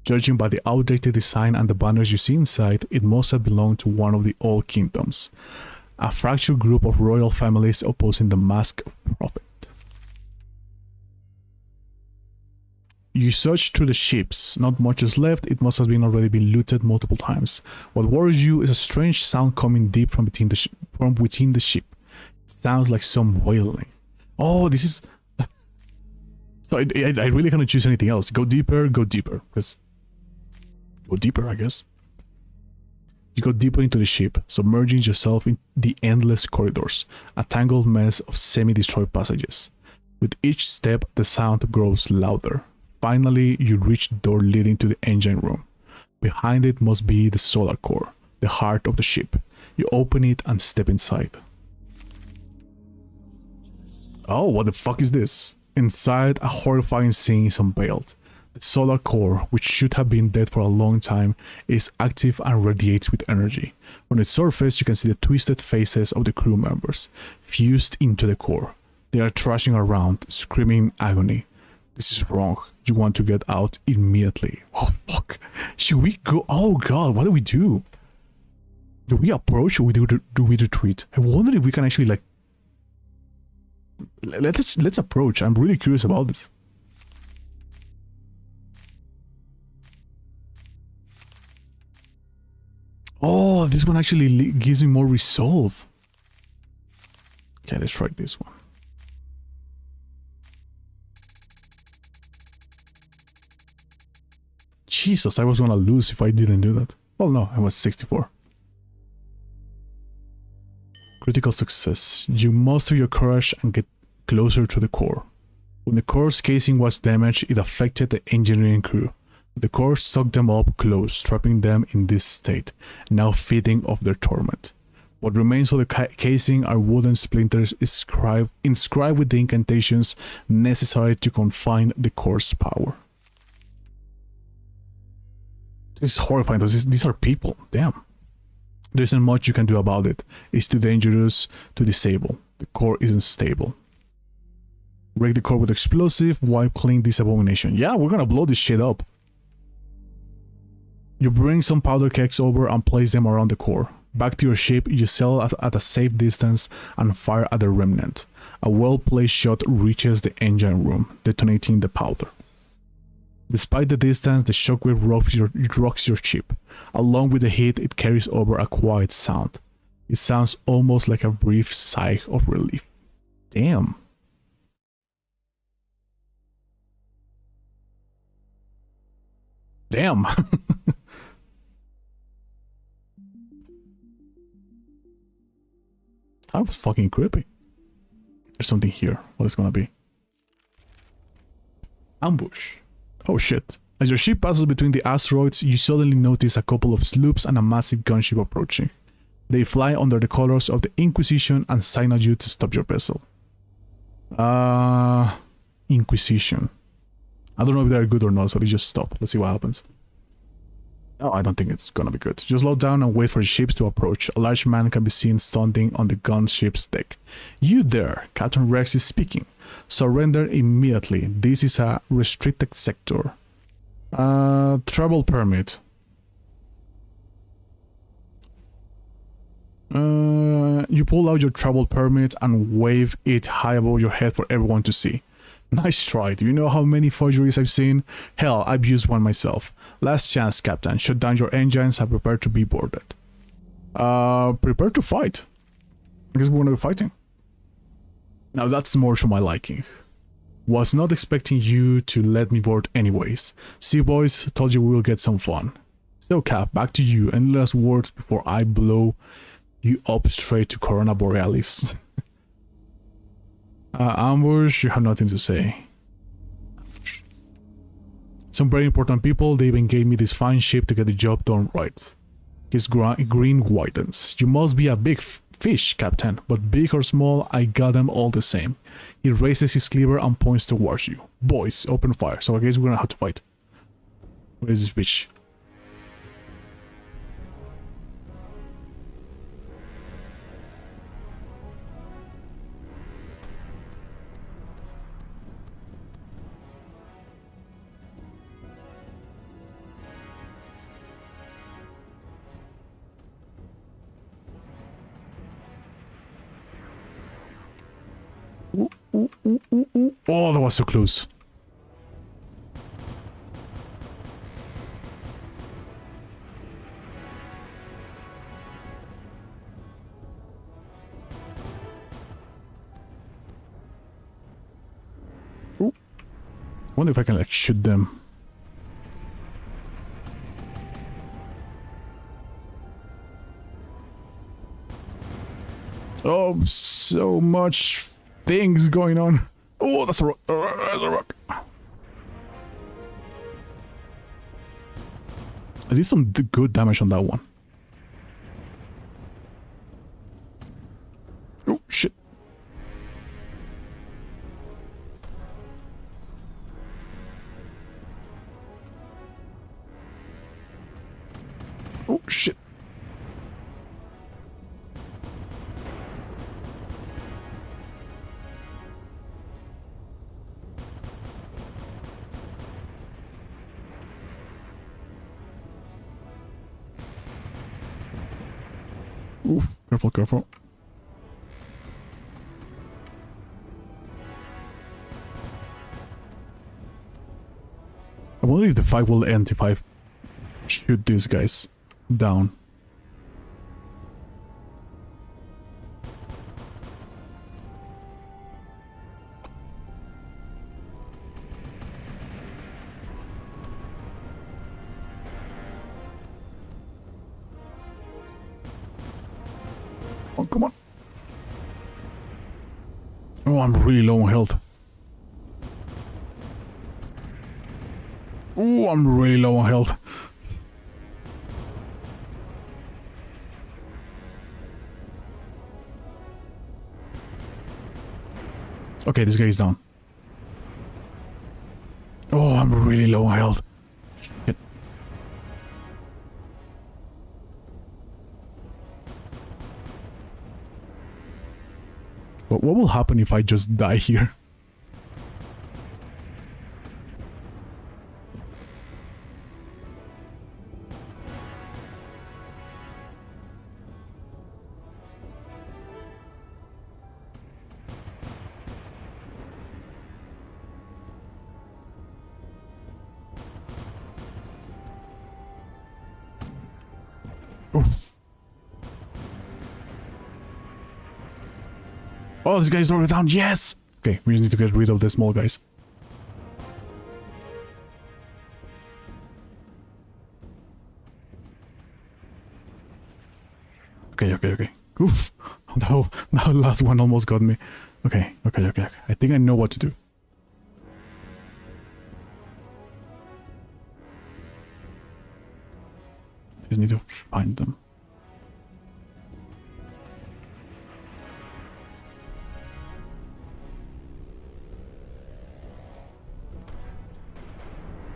Judging by the outdated design and the banners you see inside, it must have belonged to one of the Old Kingdoms, a fractured group of royal families opposing the Mask of Prophet. You search through the ships. Not much is left. It must have already been looted multiple times. What worries you is a strange sound coming deep from within the ship. It sounds like some wailing. Oh, this is... So I really cannot choose anything else. Go deeper, go deeper. Because... Go deeper, I guess. You go deeper into the ship, submerging yourself in the endless corridors, a tangled mess of semi-destroyed passages. With each step, the sound grows louder. Finally, you reach the door leading to the engine room. Behind it must be the solar core, the heart of the ship. You open it and step inside. Oh, what the fuck is this? Inside, a horrifying scene is unveiled. The solar core, which should have been dead for a long time, is active and radiates with energy. On its surface, you can see the twisted faces of the crew members, fused into the core. They are thrashing around, screaming agony. This is wrong. You want to get out immediately. Oh, fuck. Should we go? Oh, God. What do we do? Do we approach or do we retreat? I wonder if we can actually, like... Let's approach. I'm really curious about this. Oh, this one actually gives me more resolve. Okay, let's try this one. Jesus, I was gonna lose if I didn't do that. Well, no, I was 64. Critical success. You muster your courage and get closer to the core. When the core's casing was damaged, it affected the engineering crew. The core sucked them up close, trapping them in this state, now feeding off their torment. What remains of the casing are wooden splinters inscribed with the incantations necessary to confine the core's power. This is horrifying. These are people. Damn. There isn't much you can do about it. It's too dangerous to disable. The core isn't stable. Break the core with explosive, wipe clean this abomination. Yeah, we're gonna blow this shit up. You bring some powder kegs over and place them around the core. Back to your ship, you sail at a safe distance and fire at the remnant. A well-placed shot reaches the engine room, detonating the powder. Despite the distance, the shockwave rocks your ship. Along with the heat, it carries over a quiet sound. It sounds almost like a brief sigh of relief. Damn. Damn. That was fucking creepy. There's something here. What is it gonna be? Ambush. Oh shit. As your ship passes between the asteroids, you suddenly notice a couple of sloops and a massive gunship approaching. They fly under the colors of the Inquisition and sign at you to stop your vessel. Inquisition. I don't know if they're good or not, so they just stop. Let's see what happens. Oh, I don't think it's gonna be good. Just slow down and wait for the ships to approach. A large man can be seen standing on the gunship's deck. You there, Captain Rex is speaking. Surrender immediately. This is a restricted sector. Travel permit. You pull out your travel permit and wave it high above your head for everyone to see. Nice try. Do you know how many forgeries I've seen? Hell, I've used one myself. Last chance, Captain. Shut down your engines and prepare to be boarded. Prepare to fight. I guess we're gonna be fighting. Now that's more to my liking. Was not expecting you to let me board anyways. See boys, told you we will get some fun. So Cap, back to you. Any last words before I blow You up straight to Corona Borealis. Ambush, you have nothing to say. Some very important people, they even gave me this fine ship to get the job done right. His green widens. You must be a big fish, Captain, but big or small, I got them all the same. He raises his cleaver and points towards you. Boys, open fire. So I guess we're gonna have to fight. Where is this bitch? Oh, that was so close. Ooh. I wonder if I can like shoot them. Oh, so much things going on. Oh, that's a rock. That's a rock. I did some good damage on that one. Oh, shit. Oh, shit. Oof, careful, careful. I wonder if the fight will end if I shoot these guys down. Oh, come on. Oh, I'm really low on health. Oh, I'm really low on health. Okay, this guy is down. Oh, I'm really low on health. Shit. But what will happen if I just die here? Oof. Oh, this guy's already down. Yes! Okay, we just need to get rid of the small guys. Okay, okay, okay. Oof. That last one almost got me. Okay, okay, okay, okay. I think I know what to do. Just need to find them.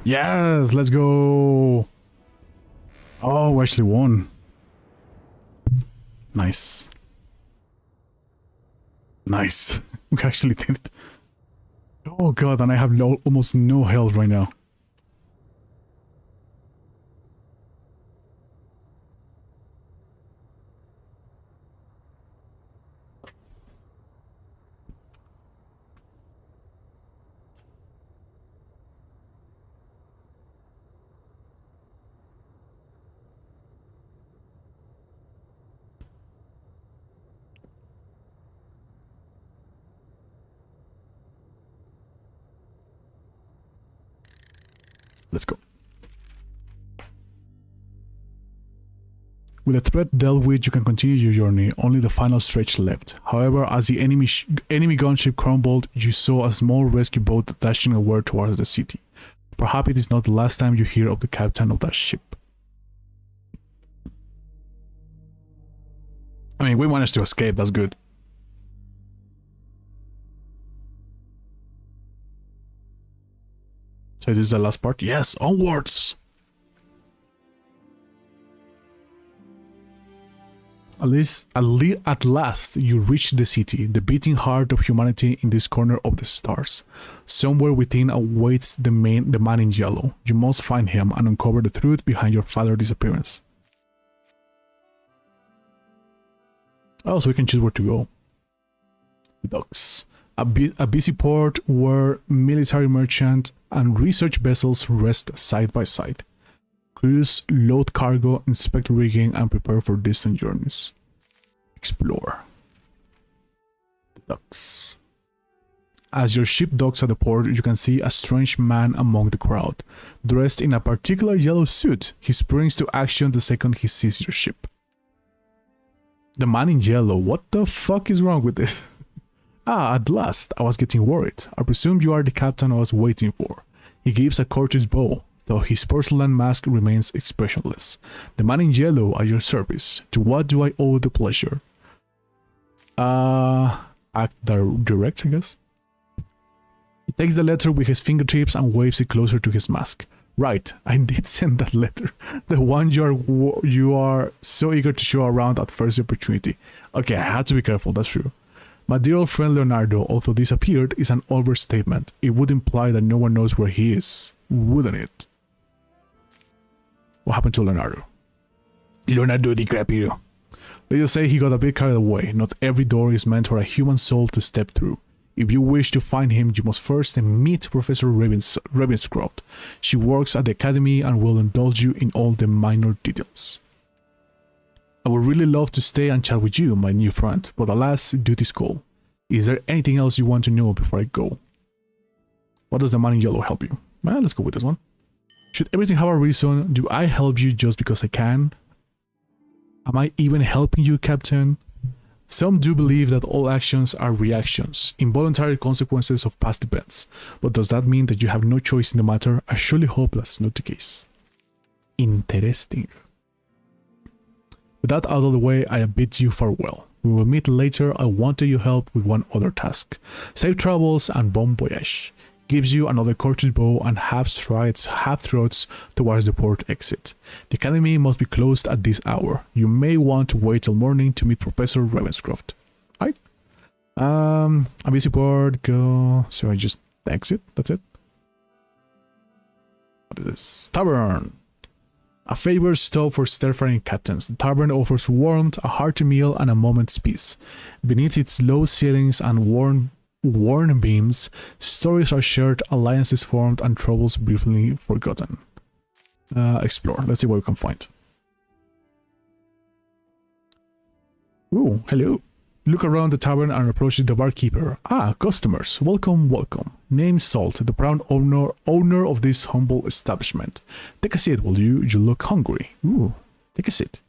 Yes, let's go. Oh, we actually won. Nice. Nice. We actually did it. Oh god, and I have almost no health right now. Let's go. With the threat dealt with, you can continue your journey, only the final stretch left. However, as the enemy gunship crumbled, you saw a small rescue boat dashing away towards the city. Perhaps it is not the last time you hear of the captain of that ship. I mean, we managed to escape, that's good. So this is the last part? Yes, onwards! At last, you reach the city, the beating heart of humanity in this corner of the stars. Somewhere within awaits the man in yellow. You must find him and uncover the truth behind your father's disappearance. Oh, so we can choose where to go. The docks. A busy port where military merchant and research vessels rest side by side. Crews load cargo, inspect rigging, and prepare for distant journeys. Explore. The docks. As your ship docks at the port, you can see a strange man among the crowd. Dressed in a particular yellow suit, he springs to action the second he sees your ship. The man in yellow, what the fuck is wrong with this? Ah, at last, I was getting worried. I presume you are the captain I was waiting for. He gives a courteous bow, though his porcelain mask remains expressionless. The man in yellow at your service. To what do I owe the pleasure? Act direct, I guess. He takes the letter with his fingertips and waves it closer to his mask. Right, I did send that letter. The one you are so eager to show around at first opportunity. Okay, I had to be careful, that's true. My dear old friend Leonardo, although disappeared, is an overstatement. It would imply that no one knows where he is, wouldn't it? What happened to Leonardo? Leonardo DiCaprio. Let's just say he got a bit carried away. Not every door is meant for a human soul to step through. If you wish to find him, you must first meet Professor Ravenscroft. She works at the academy and will indulge you in all the minor details. I would really love to stay and chat with you, my new friend, but alas, duty's call. Is there anything else you want to know before I go? What does the man in yellow help you? Well, let's go with this one. Should everything have a reason? Do I help you just because I can? Am I even helping you, Captain? Some do believe that all actions are reactions, involuntary consequences of past events. But does that mean that you have no choice in the matter? I surely hope that's not the case. Interesting. With that out of the way, I bid you farewell. We will meet later. I wanted your help with one other task. Safe travels and bon voyage. Gives you another courteous bow and half throats towards the port exit. The academy must be closed at this hour. You may want to wait till morning to meet Professor Ravenscroft. Right? A busy port, go. So I just exit, that's it. What is this? Tavern! A favored stop for stir-frying captains. The tavern offers warmth, a hearty meal, and a moment's peace. Beneath its low ceilings and worn beams, stories are shared, alliances formed, and troubles briefly forgotten. Explore. Let's see what we can find. Ooh, hello. Look around the tavern and approach the barkeeper. Ah, customers. Welcome, welcome. Name Salt, the proud owner of this humble establishment. Take a seat, will you? You look hungry. Ooh, take a seat.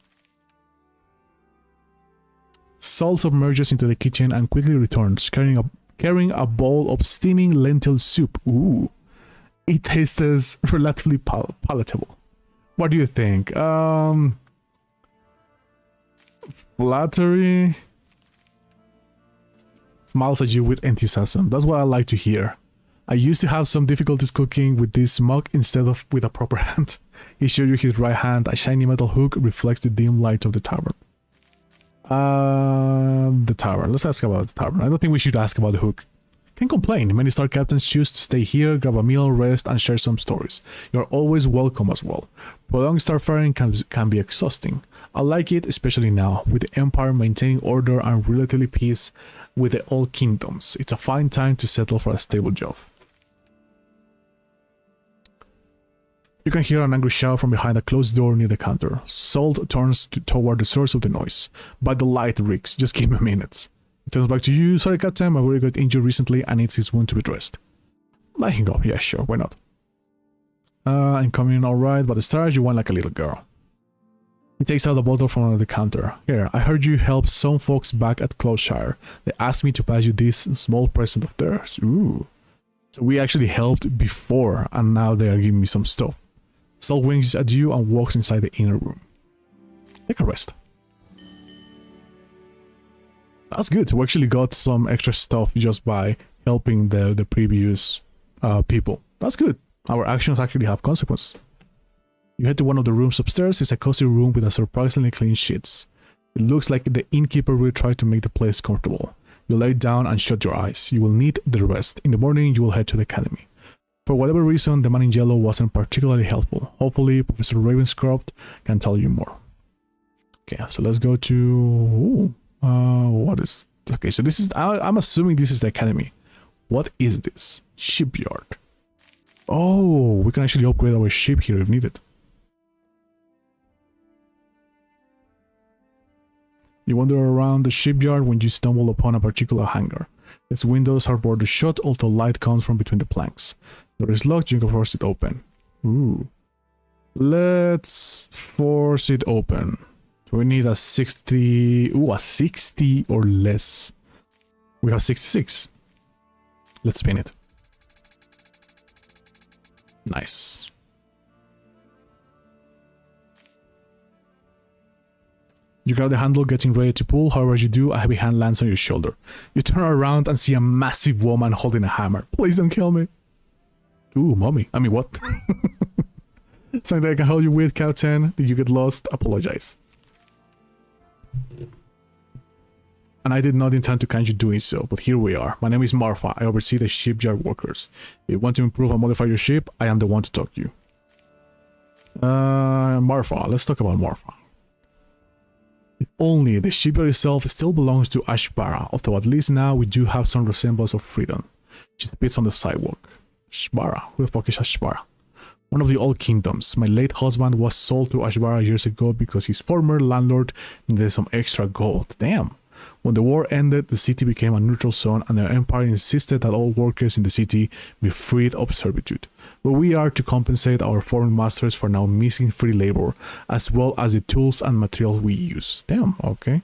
Salt submerges into the kitchen and quickly returns, carrying a bowl of steaming lentil soup. Ooh, it tastes relatively palatable. What do you think? Flattery smiles at you with enthusiasm. That's what I like to hear. I used to have some difficulties cooking with this mug instead of with a proper hand. He showed you his right hand. A shiny metal hook reflects the dim light of the tavern. The tavern. Let's ask about the tavern. I don't think we should ask about the hook. Can't complain. Many star captains choose to stay here, grab a meal, rest, and share some stories. You're always welcome as well. Prolonged starfaring can be exhausting. I like it, especially now, with the Empire maintaining order and relatively peace with the old kingdoms. It's a fine time to settle for a stable job. You can hear an angry shout from behind a closed door near the counter. Salt turns toward the source of the noise. By the light, Riggs. Just give me minutes. It turns back to you. Sorry, Captain, my warrior got injured recently and needs his wound to be dressed. Let him go. Yeah, sure. Why not? I'm coming in alright, but the stars you want like a little girl. He takes out a bottle from under the counter. Here, I heard you helped some folks back at Closeshire. They asked me to pass you this small present of theirs. Ooh. So we actually helped before, and now they are giving me some stuff. Salt winks at you and walks inside the inner room. Take a rest. That's good. We actually got some extra stuff just by helping the previous people. That's good. Our actions actually have consequences. You head to one of the rooms upstairs. It's a cozy room with a surprisingly clean sheets. It looks like the innkeeper will try to make the place comfortable. You lay down and shut your eyes. You will need the rest. In the morning, you will head to the academy. For whatever reason, the man in yellow wasn't particularly helpful. Hopefully, Professor Ravenscroft can tell you more. Okay, so let's go to... Ooh, what is... Okay, so this is... I'm assuming this is the academy. What is this? Shipyard. Oh, we can actually upgrade our ship here if needed. You wander around the shipyard when you stumble upon a particular hangar. Its windows are boarded shut, although light comes from between the planks. The door is locked, you can force it open. Ooh. Let's force it open. Do we need a 60... Ooh, a 60 or less. We have 66. Let's spin it. Nice. You grab the handle, getting ready to pull. However you do, a heavy hand lands on your shoulder. You turn around and see a massive woman holding a hammer. Please don't kill me. Ooh, mommy. I mean, what? Something that I can help you with, Captain. Did you get lost? Apologize. And I did not intend to catch you doing so, but here we are. My name is Marfa. I oversee the shipyard workers. If you want to improve and modify your ship, I am the one to talk to you. Marfa. Let's talk about Marfa. If only the shipyard itself still belongs to Ashbara, although at least now we do have some resemblance of freedom. She spits on the sidewalk. Ashbara? Who the fuck is Ashbara? One of the old kingdoms. My late husband was sold to Ashbara years ago because his former landlord needed some extra gold. Damn. When the war ended, the city became a neutral zone and the empire insisted that all workers in the city be freed of servitude. But we are to compensate our foreign masters for now missing free labor, as well as the tools and materials we use. Damn, okay.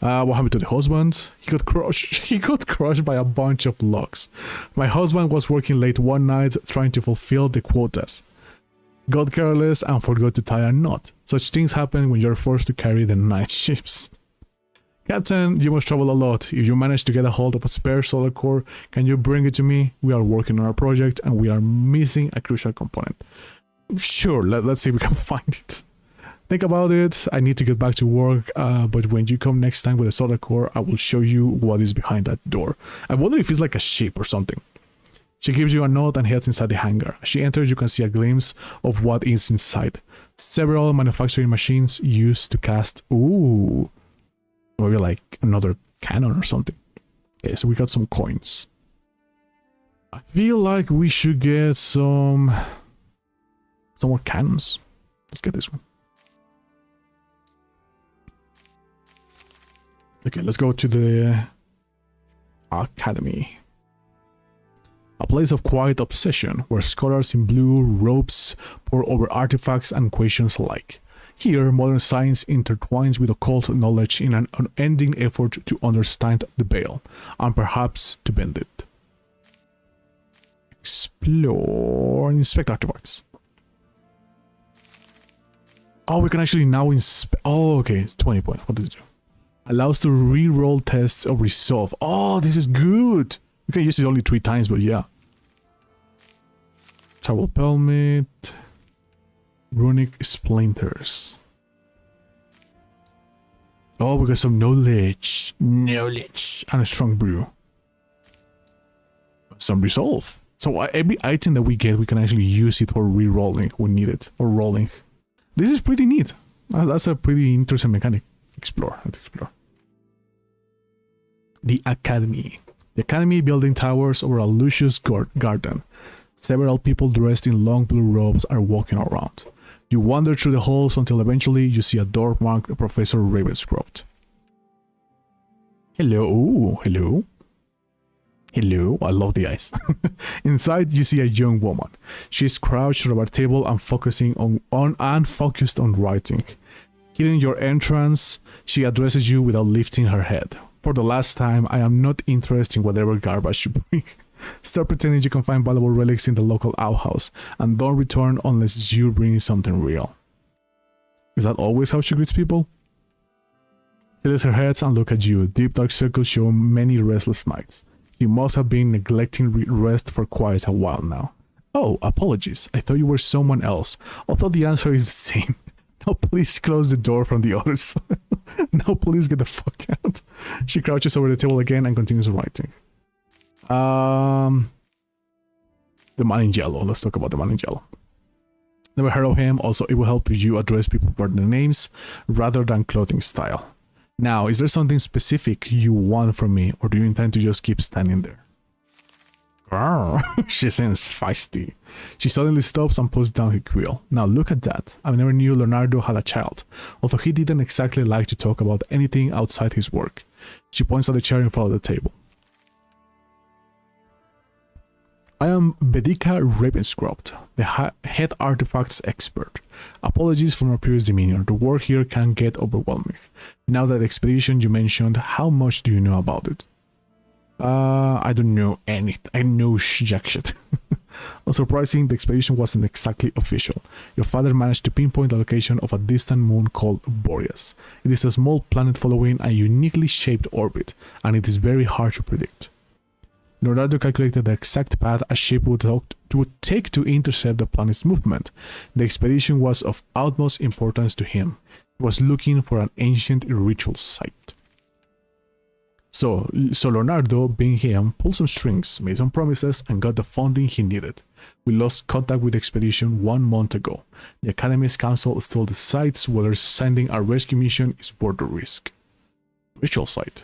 What happened to the husband? He got crushed. He got crushed by a bunch of logs. My husband was working late one night trying to fulfill the quotas. Got careless and forgot to tie a knot. Such things happen when you're forced to carry the night shifts. Captain, you must travel a lot. If you manage to get a hold of a spare solar core, can you bring it to me? We are working on our project and we are missing a crucial component. Sure, let's see if we can find it. Think about it. I need to get back to work, but when you come next time with a solar core, I will show you what is behind that door. I wonder if it's like a ship or something. She gives you a note and heads inside the hangar. As she enters, you can see a glimpse of what is inside. Several manufacturing machines used to cast... Ooh... Maybe like another cannon or something. Okay, so we got some coins. I feel like we should get some more cannons. Let's get this one. Okay, let's go to the academy. A place of quiet obsession where scholars in blue robes pore over artifacts and questions alike. Here, modern science intertwines with occult knowledge in an unending effort to understand the veil, and perhaps to bend it. Explore and inspect artifacts. Oh, we can actually now inspect... Oh, okay, 20 points. What does it do? Allows to re-roll tests of resolve. Oh, this is good! We can use it only 3 times, but yeah. Travel pelmet... Runic splinters. Oh, we got some knowledge. Knowledge. And a strong brew. Some resolve. So every item that we get, we can actually use it for re-rolling when needed. Or rolling. This is pretty neat. That's a pretty interesting mechanic. Explore. Let's explore. The Academy. The Academy building towers over a luscious garden. Several people dressed in long blue robes are walking around. You wander through the halls until eventually you see a door marked Professor Ravenscroft. Hello, ooh, hello. Hello, I love the eyes. Inside you see a young woman. She is crouched over a table and focused on writing. Hitting your entrance, she addresses you without lifting her head. For the last time, I am not interested in whatever garbage you bring. Start pretending you can find valuable relics in the local outhouse, and don't return unless you bring something real. Is that always how she greets people? She lifts her head and looks at you. Deep dark circles show many restless nights. She must have been neglecting rest for quite a while now. Oh, apologies. I thought you were someone else. Although the answer is the same. Now please close the door from the other side. Now please get the fuck out. She crouches over the table again and continues writing. The man in yellow. Let's talk about the man in yellow. Never heard of him. Also, it will help you address people by their names rather than clothing style. Now, is there something specific you want from me, or do you intend to just keep standing there? She seems feisty. She suddenly stops and puts down her quill. Now look at that. I never knew Leonardo had a child, although he didn't exactly like to talk about anything outside his work. She points at the chair in front of the table. I am Bedica Ravenscroft, the head artifacts expert. Apologies for my previous demeanor. The work here can get overwhelming. Now that expedition you mentioned, how much do you know about it? I don't know anything. I know jack shit. Unsurprising, the expedition wasn't exactly official. Your father managed to pinpoint the location of a distant moon called Boreas. It is a small planet following a uniquely shaped orbit, and it is very hard to predict. Leonardo calculated the exact path a ship would take to intercept the planet's movement. The expedition was of utmost importance to him. He was looking for an ancient ritual site. So Leonardo, being him, pulled some strings, made some promises, and got the funding he needed. We lost contact with the expedition 1 month ago. The Academy's council still decides whether sending a rescue mission is worth the risk. Ritual site.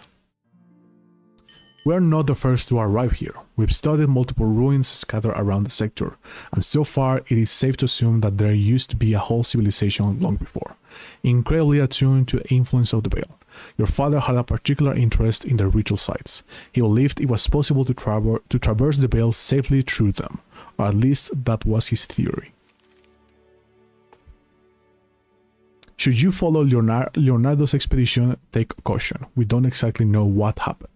We are not the first to arrive here. We've studied multiple ruins scattered around the sector, and so far it is safe to assume that there used to be a whole civilization long before, incredibly attuned to the influence of the Veil. Your father had a particular interest in the ritual sites. He believed it was possible to traverse the Veil safely through them, or at least that was his theory. Should you follow Leonardo's expedition, take caution. We don't exactly know what happened.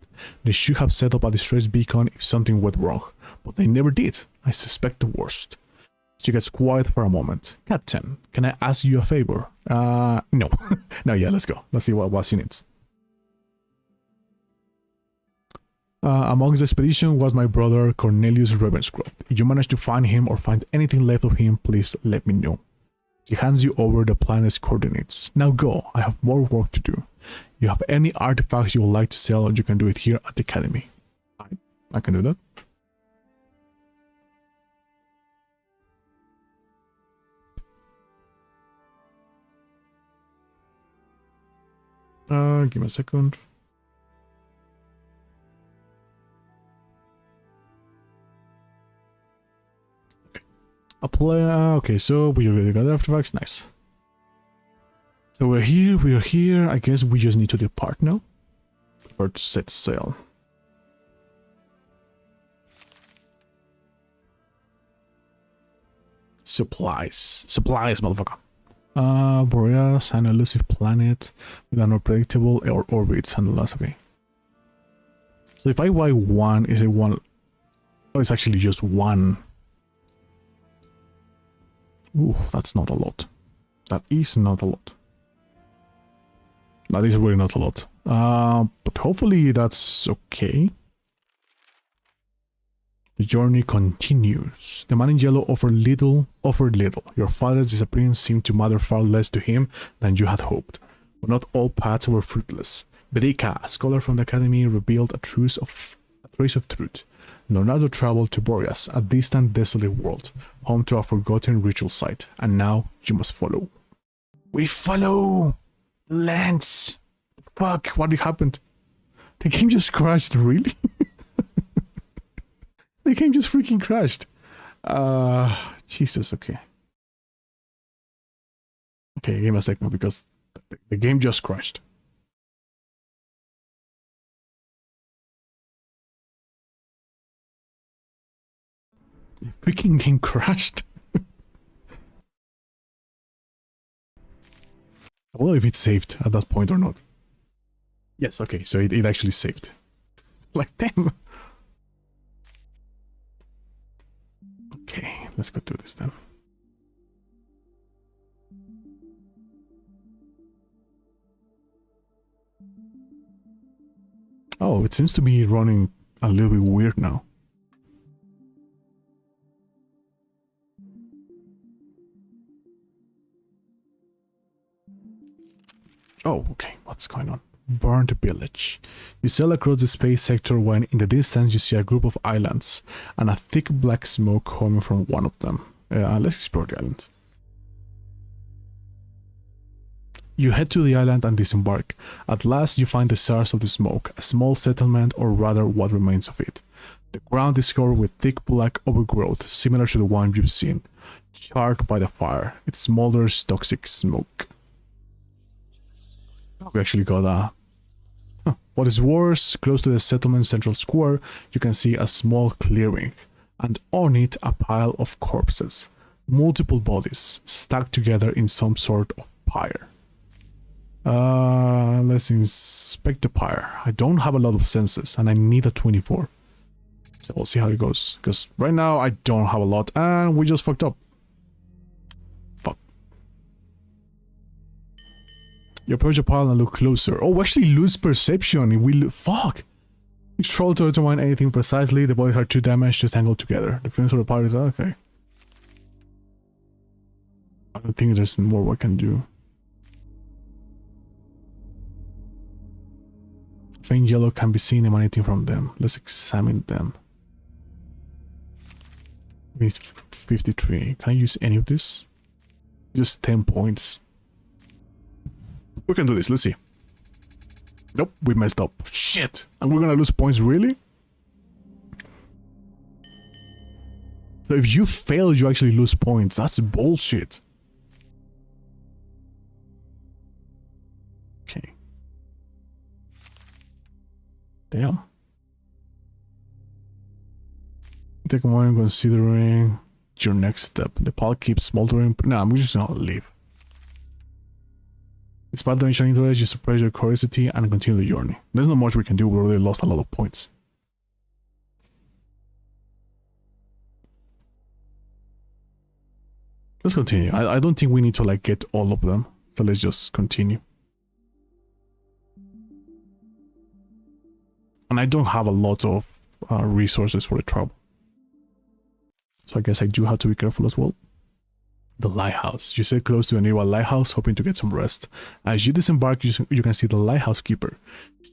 They should have set up a distress beacon if something went wrong, but they never did. I suspect the worst. She gets quiet for a moment. Captain, can I ask you a favor? No. No, yeah, let's go. Let's see what she needs. Amongst the expedition was my brother Cornelius Ravenscroft. If you manage to find him or find anything left of him, please let me know. She hands you over the planet's coordinates. Now go, I have more work to do. You have any artifacts you would like to sell, you can do it here at the Academy. I can do that. Give me a second. Okay. Apply. Okay, so we already got artifacts. Nice. So we're here. I guess we just need to depart now. Or to set sail. Supplies, motherfucker. Boreas, an elusive planet with an unpredictable orbit and lots of it. So if I buy one, is it one? Oh, it's actually just one. Ooh, that's not a lot. That is not a lot. That is really not a lot. But hopefully that's okay. The journey continues. The man in yellow offered little. Your father's disappearance seemed to matter far less to him than you had hoped. But not all paths were fruitless. Bedica, a scholar from the Academy, revealed a trace of truth. Leonardo traveled to Boreas, a distant, desolate world, home to a forgotten ritual site, and now you must follow. We follow! Lance! Fuck, what happened? The game just crashed, really? The game just freaking crashed. Jesus, okay. Okay, give me a second because the game just crashed. The freaking game crashed. I don't know if it saved at that point or not. Yes, okay, so it actually saved. Like, damn. Okay, let's go do this then. Oh, it seems to be running a little bit weird now. Oh, okay, what's going on? Burned village. You sail across the space sector when in the distance you see a group of islands and a thick black smoke coming from one of them. Let's explore the island. You head to the island and disembark. At last you find the source of the smoke, a small settlement, or rather what remains of it. The ground is covered with thick black overgrowth, similar to the one you've seen. Charred by the fire, it smolders toxic smoke. We actually got a... What is worse, close to the settlement central square, you can see a small clearing, and on it a pile of corpses. Multiple bodies, stacked together in some sort of pyre. Let's inspect the pyre. I don't have a lot of senses, and I need a 24. So we'll see how it goes, because right now I don't have a lot, and we just fucked up. Fuck. You approach a pile and look closer. Oh, we actually lose perception if we look. Fuck! You struggle to determine anything precisely. The bodies are too damaged to tangle together. The fumes of the pyre is okay. I don't think there's more we can do. Faint yellow can be seen emanating from them. Let's examine them. It's 53. Can I use any of this? Just 10 points. We can do this. Let's see. Nope, we messed up. Shit! And we're gonna lose points, really? So if you fail, you actually lose points. That's bullshit. Okay. Damn. Take a moment considering your next step. The pile keeps smoldering. Nah, I'm just gonna leave. Despite the initial interest, you suppress your curiosity and continue the journey. There's not much we can do. We already lost a lot of points. Let's continue. I don't think we need to like get all of them. So let's just continue. And I don't have a lot of resources for the travel. So I guess I do have to be careful as well. The lighthouse. You sit close to a nearby lighthouse, hoping to get some rest. As you disembark, you can see the lighthouse keeper.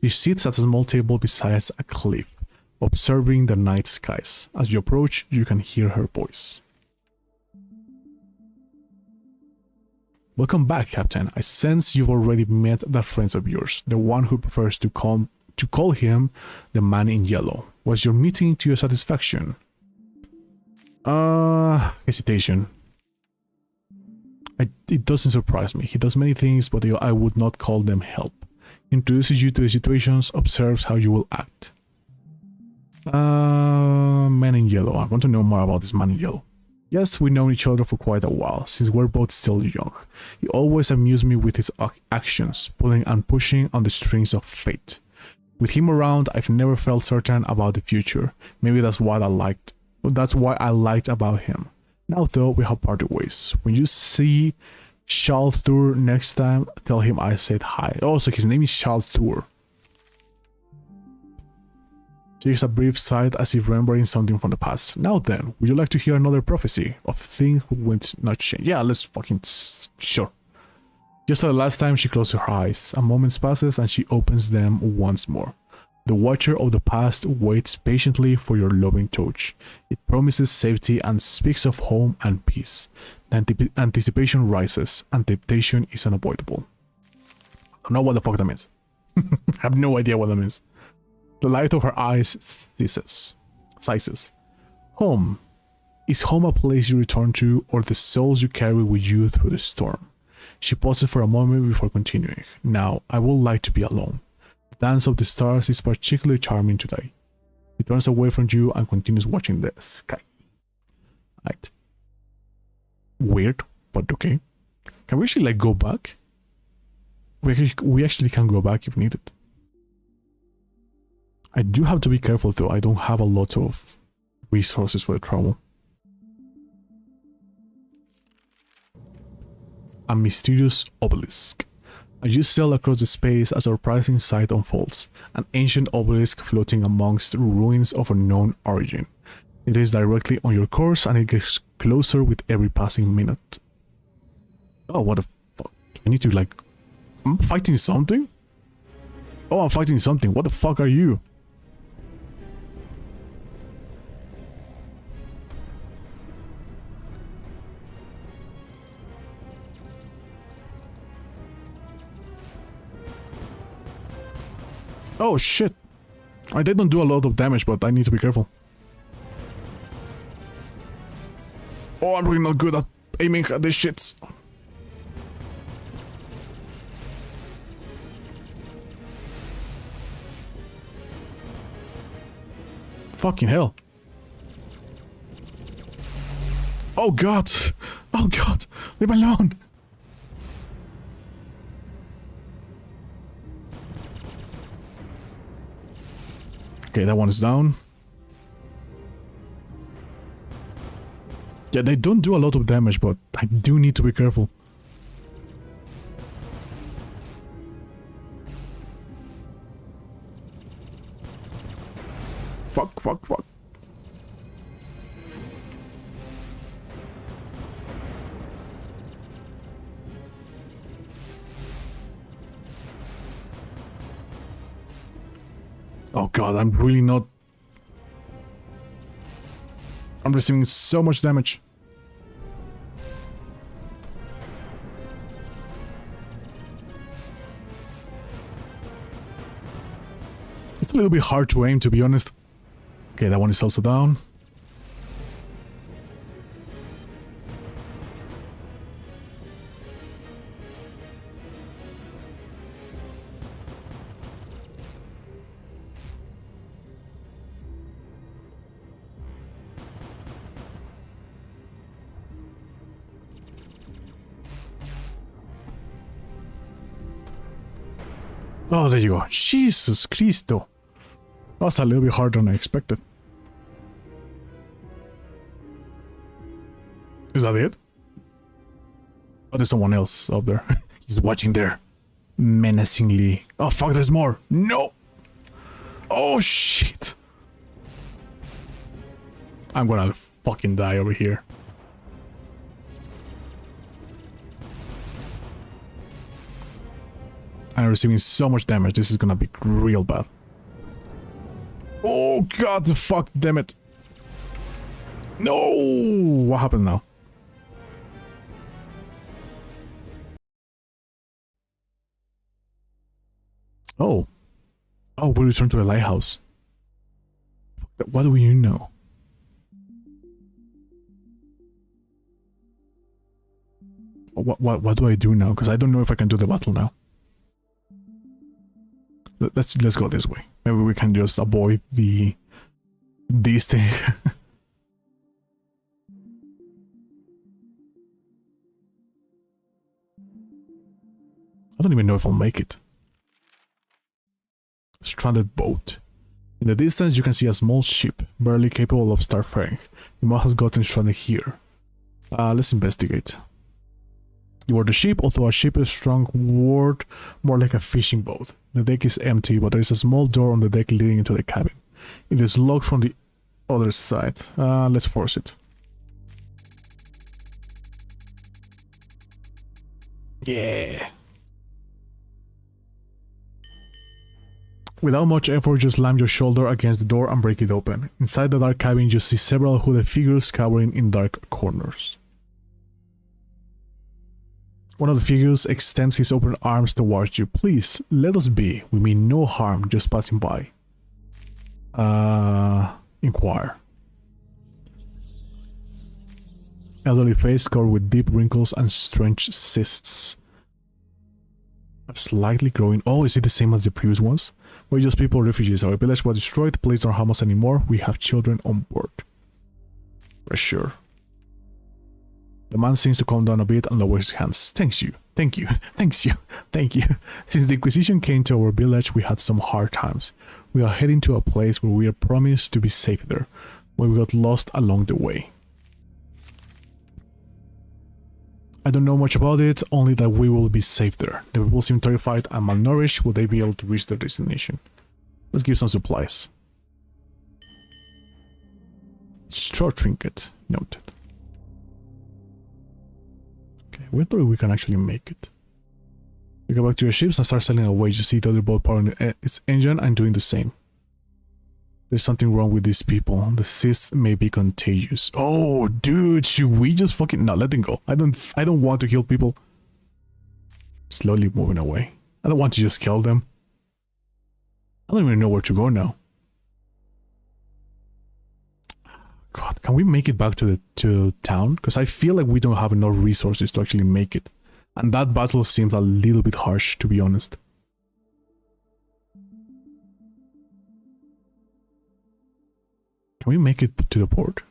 She sits at a small table beside a cliff, observing the night skies. As you approach, you can hear her voice. Welcome back, Captain. I sense you've already met that friend of yours, the one who prefers to call him the man in yellow. Was your meeting to your satisfaction? Hesitation. It doesn't surprise me. He does many things, but I would not call them help. He introduces you to the situations, observes how you will act. Man in yellow. I want to know more about this man in yellow. Yes, we've known each other for quite a while, since we're both still young. He always amused me with his actions, pulling and pushing on the strings of fate. With him around, I've never felt certain about the future. Maybe that's what I liked. That's why I liked about him. Now though, we have parted ways. When you see Charles Thur next time, tell him I said hi. Oh, so his name is Charles Thur. She takes a brief sigh as if remembering something from the past. Now then, would you like to hear another prophecy of things who went not change? Yeah, let's fucking... Sure. Just like the last time, she closed her eyes. A moment passes and she opens them once more. The Watcher of the Past waits patiently for your loving touch. It promises safety and speaks of home and peace. The anticipation rises and temptation is unavoidable. I don't know what the fuck that means. I have no idea what that means. The light of her eyes sizes. Home. Is home a place you return to, or the souls you carry with you through the storm? She pauses for a moment before continuing. Now, I would like to be alone. The dance of the stars is particularly charming today. He turns away from you and continues watching the sky. Right. Weird, but okay. Can we actually like go back? we actually can go back if needed. I do have to be careful though. I don't have a lot of resources for the travel. A mysterious obelisk. As you sail across the space, a surprising sight unfolds. An ancient obelisk floating amongst ruins of unknown origin. It is directly on your course and it gets closer with every passing minute. Oh, what the fuck? I need to like... I'm fighting something? Oh, I'm fighting something. What the fuck are you? Oh shit. They don't do a lot of damage, but I need to be careful. Oh, I'm really not good at aiming at these shits. Fucking hell. Oh god. Oh god. Leave me alone. Okay, that one is down. Yeah, they don't do a lot of damage, but I do need to be careful. Fuck, fuck, fuck. Oh god, I'm really not... I'm receiving so much damage. It's a little bit hard to aim, to be honest. Okay, that one is also down. Oh, there you go. Jesus Cristo. That was a little bit harder than I expected. Is that it? Oh, there's someone else up there. He's watching there. Menacingly. Oh, fuck, there's more. No! Oh, shit. I'm gonna fucking die over here. I'm receiving so much damage. This is gonna be real bad. Oh god, fuck, damn it. No! What happened now? Oh. Oh, we returned to the lighthouse. What do you know? What do I do now? Because I don't know if I can do the battle now. Let's go this way. Maybe we can just avoid this thing. I don't even know if I'll make it. Stranded boat. In the distance you can see a small ship, barely capable of starfaring. You must have gotten stranded here. Let's investigate. You are the ship, although a ship is a strong word, more like a fishing boat. The deck is empty, but there is a small door on the deck leading into the cabin. It is locked from the other side. Let's force it. Yeah. Without much effort, just slam your shoulder against the door and break it open. Inside the dark cabin, you see several hooded figures cowering in dark corners. One of the figures extends his open arms towards you. Please, let us be. We mean no harm, just passing by. Inquire. Elderly face covered with deep wrinkles and strange cysts. Slightly growing. Oh, is it the same as the previous ones? We're just people, refugees. Our village was destroyed. The place don't harm us anymore. We have children on board. For sure. The man seems to calm down a bit and lowers his hands. Thanks you. Thank you. Thanks you. Thank you. Since the Inquisition came to our village, we had some hard times. We are heading to a place where we are promised to be safe there, but we got lost along the way. I don't know much about it, only that we will be safe there. The people seem terrified and malnourished. Will they be able to reach their destination? Let's give some supplies. Straw trinket. Noted. Okay, we thought we can actually make it. We go back to your ships and start sailing away. You see the other boat powering its engine and doing the same. There's something wrong with these people. The cyst may be contagious. Oh, dude, should we just fucking... No, let them go. I don't want to kill people. Slowly moving away. I don't want to just kill them. I don't even know where to go now. God, can we make it back to town? Because I feel like we don't have enough resources to actually make it. And that battle seems a little bit harsh, to be honest. Can we make it to the port?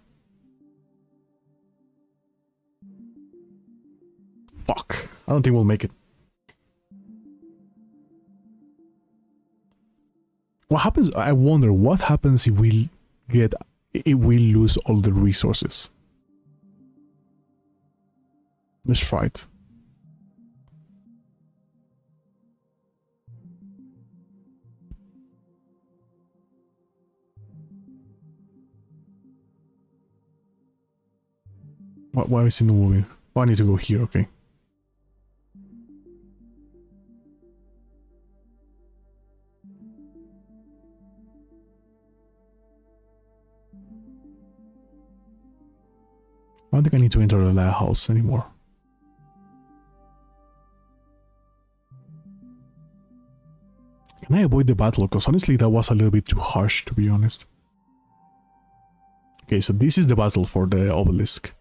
Fuck. I don't think we'll make it. What happens? I wonder what happens if we lose all the resources. Let's try it. Why is it not moving? Oh, I need to go here, okay. I don't think I need to enter the lighthouse anymore. Can I avoid the battle? Because honestly, that was a little bit too harsh, to be honest. Okay, so this is the battle for the obelisk.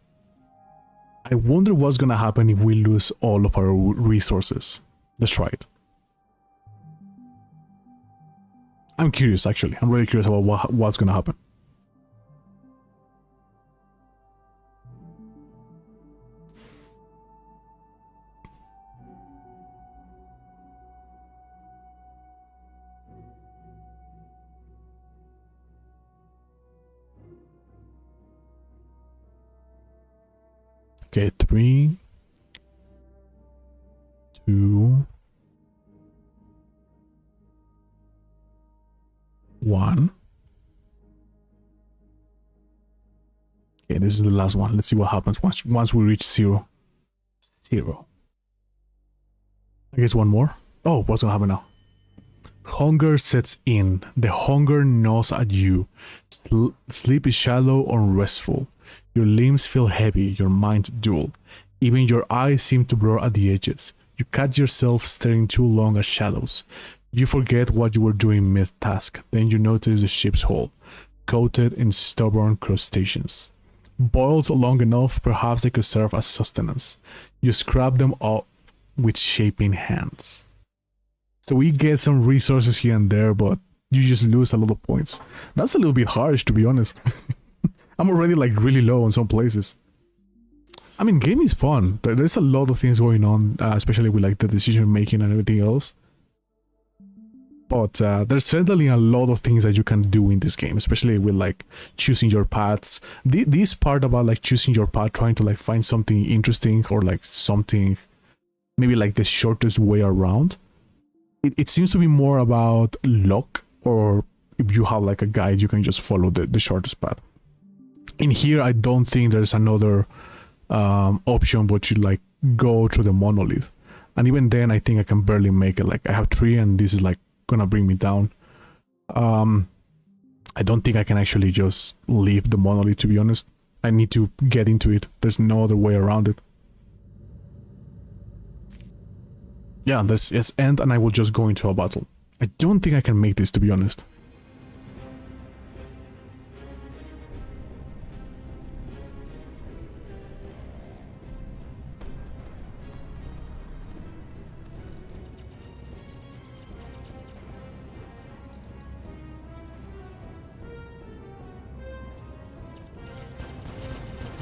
I wonder what's gonna happen if we lose all of our resources. Let's try it. I'm curious, actually. I'm really curious about what's gonna happen. Okay, 3, 2, 1. Okay, this is the last one. Let's see what happens once we reach 0. 0. I guess one more. Oh, what's gonna happen now? Hunger sets in. The hunger gnaws at you. Sleep is shallow or restful. Your limbs feel heavy, your mind dull. Even your eyes seem to blur at the edges. You catch yourself staring too long at shadows. You forget what you were doing mid-task. Then you notice the ship's hull, coated in stubborn crustaceans. Boiled long enough, perhaps they could serve as sustenance. You scrap them off with shaping hands. So we get some resources here and there, but you just lose a lot of points. That's a little bit harsh, to be honest. I'm already like really low on some places. I mean, game is fun. There's a lot of things going on, especially with like the decision making and everything else. But there's certainly a lot of things that you can do in this game, especially with like choosing your paths. This part about like choosing your path, trying to like find something interesting or like something, maybe like the shortest way around. It seems to be more about luck, or if you have like a guide, you can just follow the shortest path. In here, I don't think there's another option but you like go through the monolith, and even then I think I can barely make it. Like I have 3 and this is like gonna bring me down. I don't think I can actually just leave the monolith, to be honest. I need to get into it. There's no other way around it. Yeah, this is end and I will just go into a battle. I don't think I can make this, to be honest.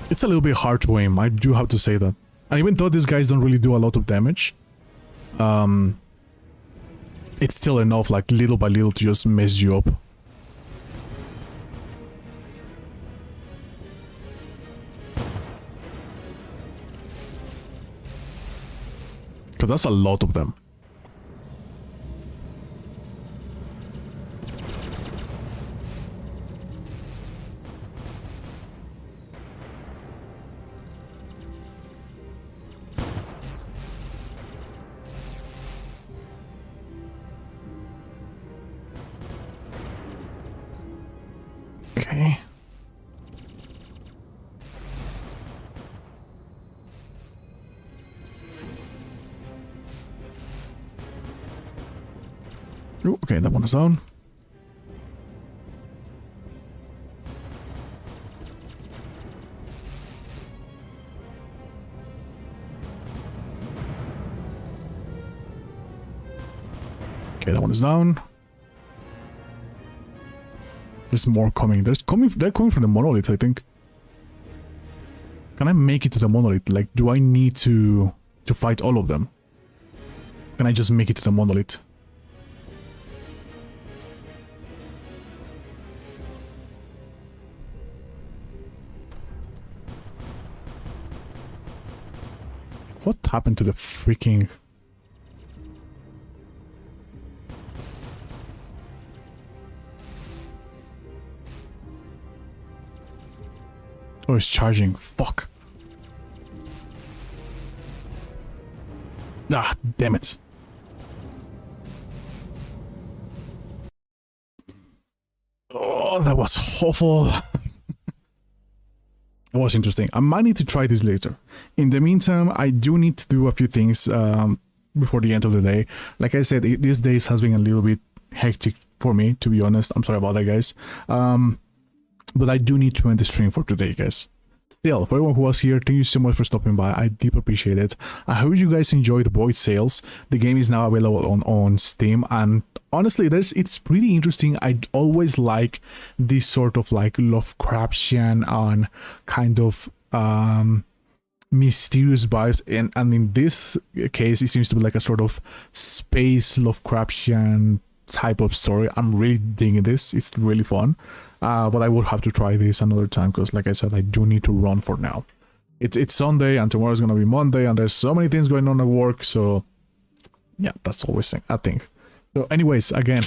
It's a little bit hard to aim, I do have to say that. And even though these guys don't really do a lot of damage, it's still enough, like little by little, to just mess you up. Because that's a lot of them. Okay. Ooh, okay, that one is down. Okay, that one is down. There's more coming. They're coming from the monolith, I think. Can I make it to the monolith? Like, do I need to fight all of them? Can I just make it to the monolith? What happened to the freaking... Oh, it's charging. Fuck. Ah, damn it. Oh, that was awful. That was interesting. I might need to try this later. In the meantime, I do need to do a few things before the end of the day. Like I said, these days has been a little bit hectic for me, to be honest. I'm sorry about that, guys. But I do need to end the stream for today, guys. Still, for everyone who was here, thank you so much for stopping by. I deeply appreciate it. I hope you guys enjoyed Void Sales. The game is now available on Steam, and honestly, it's pretty interesting. I always like this sort of like Lovecraftian and kind of mysterious vibes, and in this case, it seems to be like a sort of space Lovecraftian type of story. I'm really digging this. It's really fun. But I would have to try this another time because, like I said, I do need to run for now. It's Sunday and tomorrow's gonna be Monday, and there's so many things going on at work. So yeah, that's always a thing. So, anyways, again,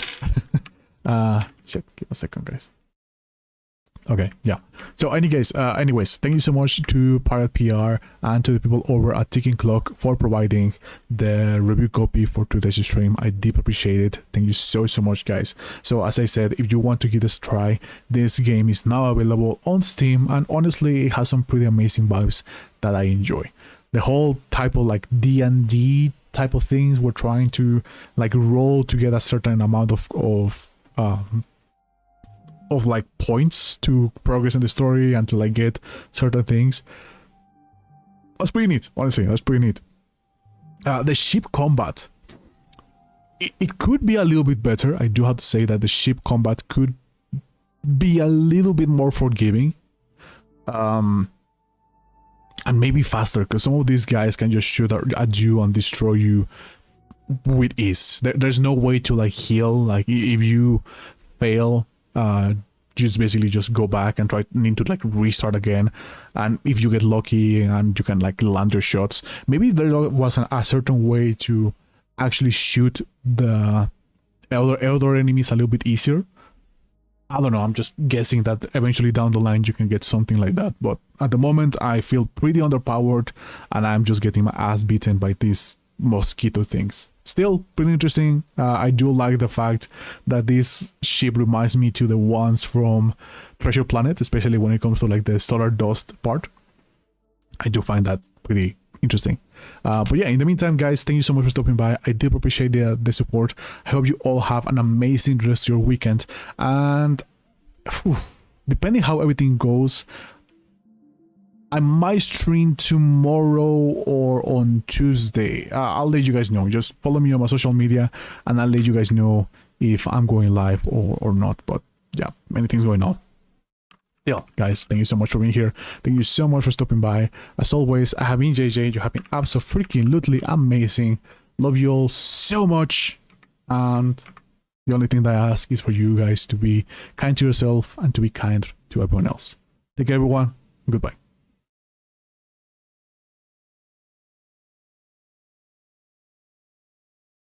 shit, give a second, guys. Okay, yeah. So, anyways, thank you so much to Pirate PR and to the people over at Ticking Clock for providing the review copy for today's stream. I deeply appreciate it. Thank you so much, guys. So, as I said, if you want to give this a try, this game is now available on Steam, and honestly, it has some pretty amazing vibes that I enjoy. The whole type of like D&D type of things, we're trying to like roll to get a certain amount of like points to progress in the story and to like get certain things. That's pretty neat, honestly. That's pretty neat. The ship combat, it could be a little bit better. I do have to say that the ship combat could be a little bit more forgiving, and maybe faster, because some of these guys can just shoot at you and destroy you with ease. There's no way to like heal. Like if you fail, just basically just go back and need to like restart again. And if you get lucky and you can like land your shots, maybe there was a certain way to actually shoot the elder enemies a little bit easier. I don't know, I'm just guessing that eventually down the line you can get something like that, but at the moment I feel pretty underpowered and I'm just getting my ass beaten by these mosquito things. Still pretty interesting. I do like the fact that this ship reminds me to the ones from Treasure Planet, especially when it comes to like the solar dust part. I do find that pretty interesting. But yeah, in the meantime, guys, thank you so much for stopping by. I do appreciate the support. I hope you all have an amazing rest of your weekend, and depending how everything goes, I might stream tomorrow or on Tuesday. I'll let you guys know. Just follow me on my social media and I'll let you guys know if I'm going live or not. But yeah, many things going on. still, guys, thank you so much for being here. Thank you so much for stopping by. As always, I have been JJ. You have been absolutely amazing. Love you all so much. And the only thing that I ask is for you guys to be kind to yourself and to be kind to everyone else. Take care, everyone. Goodbye.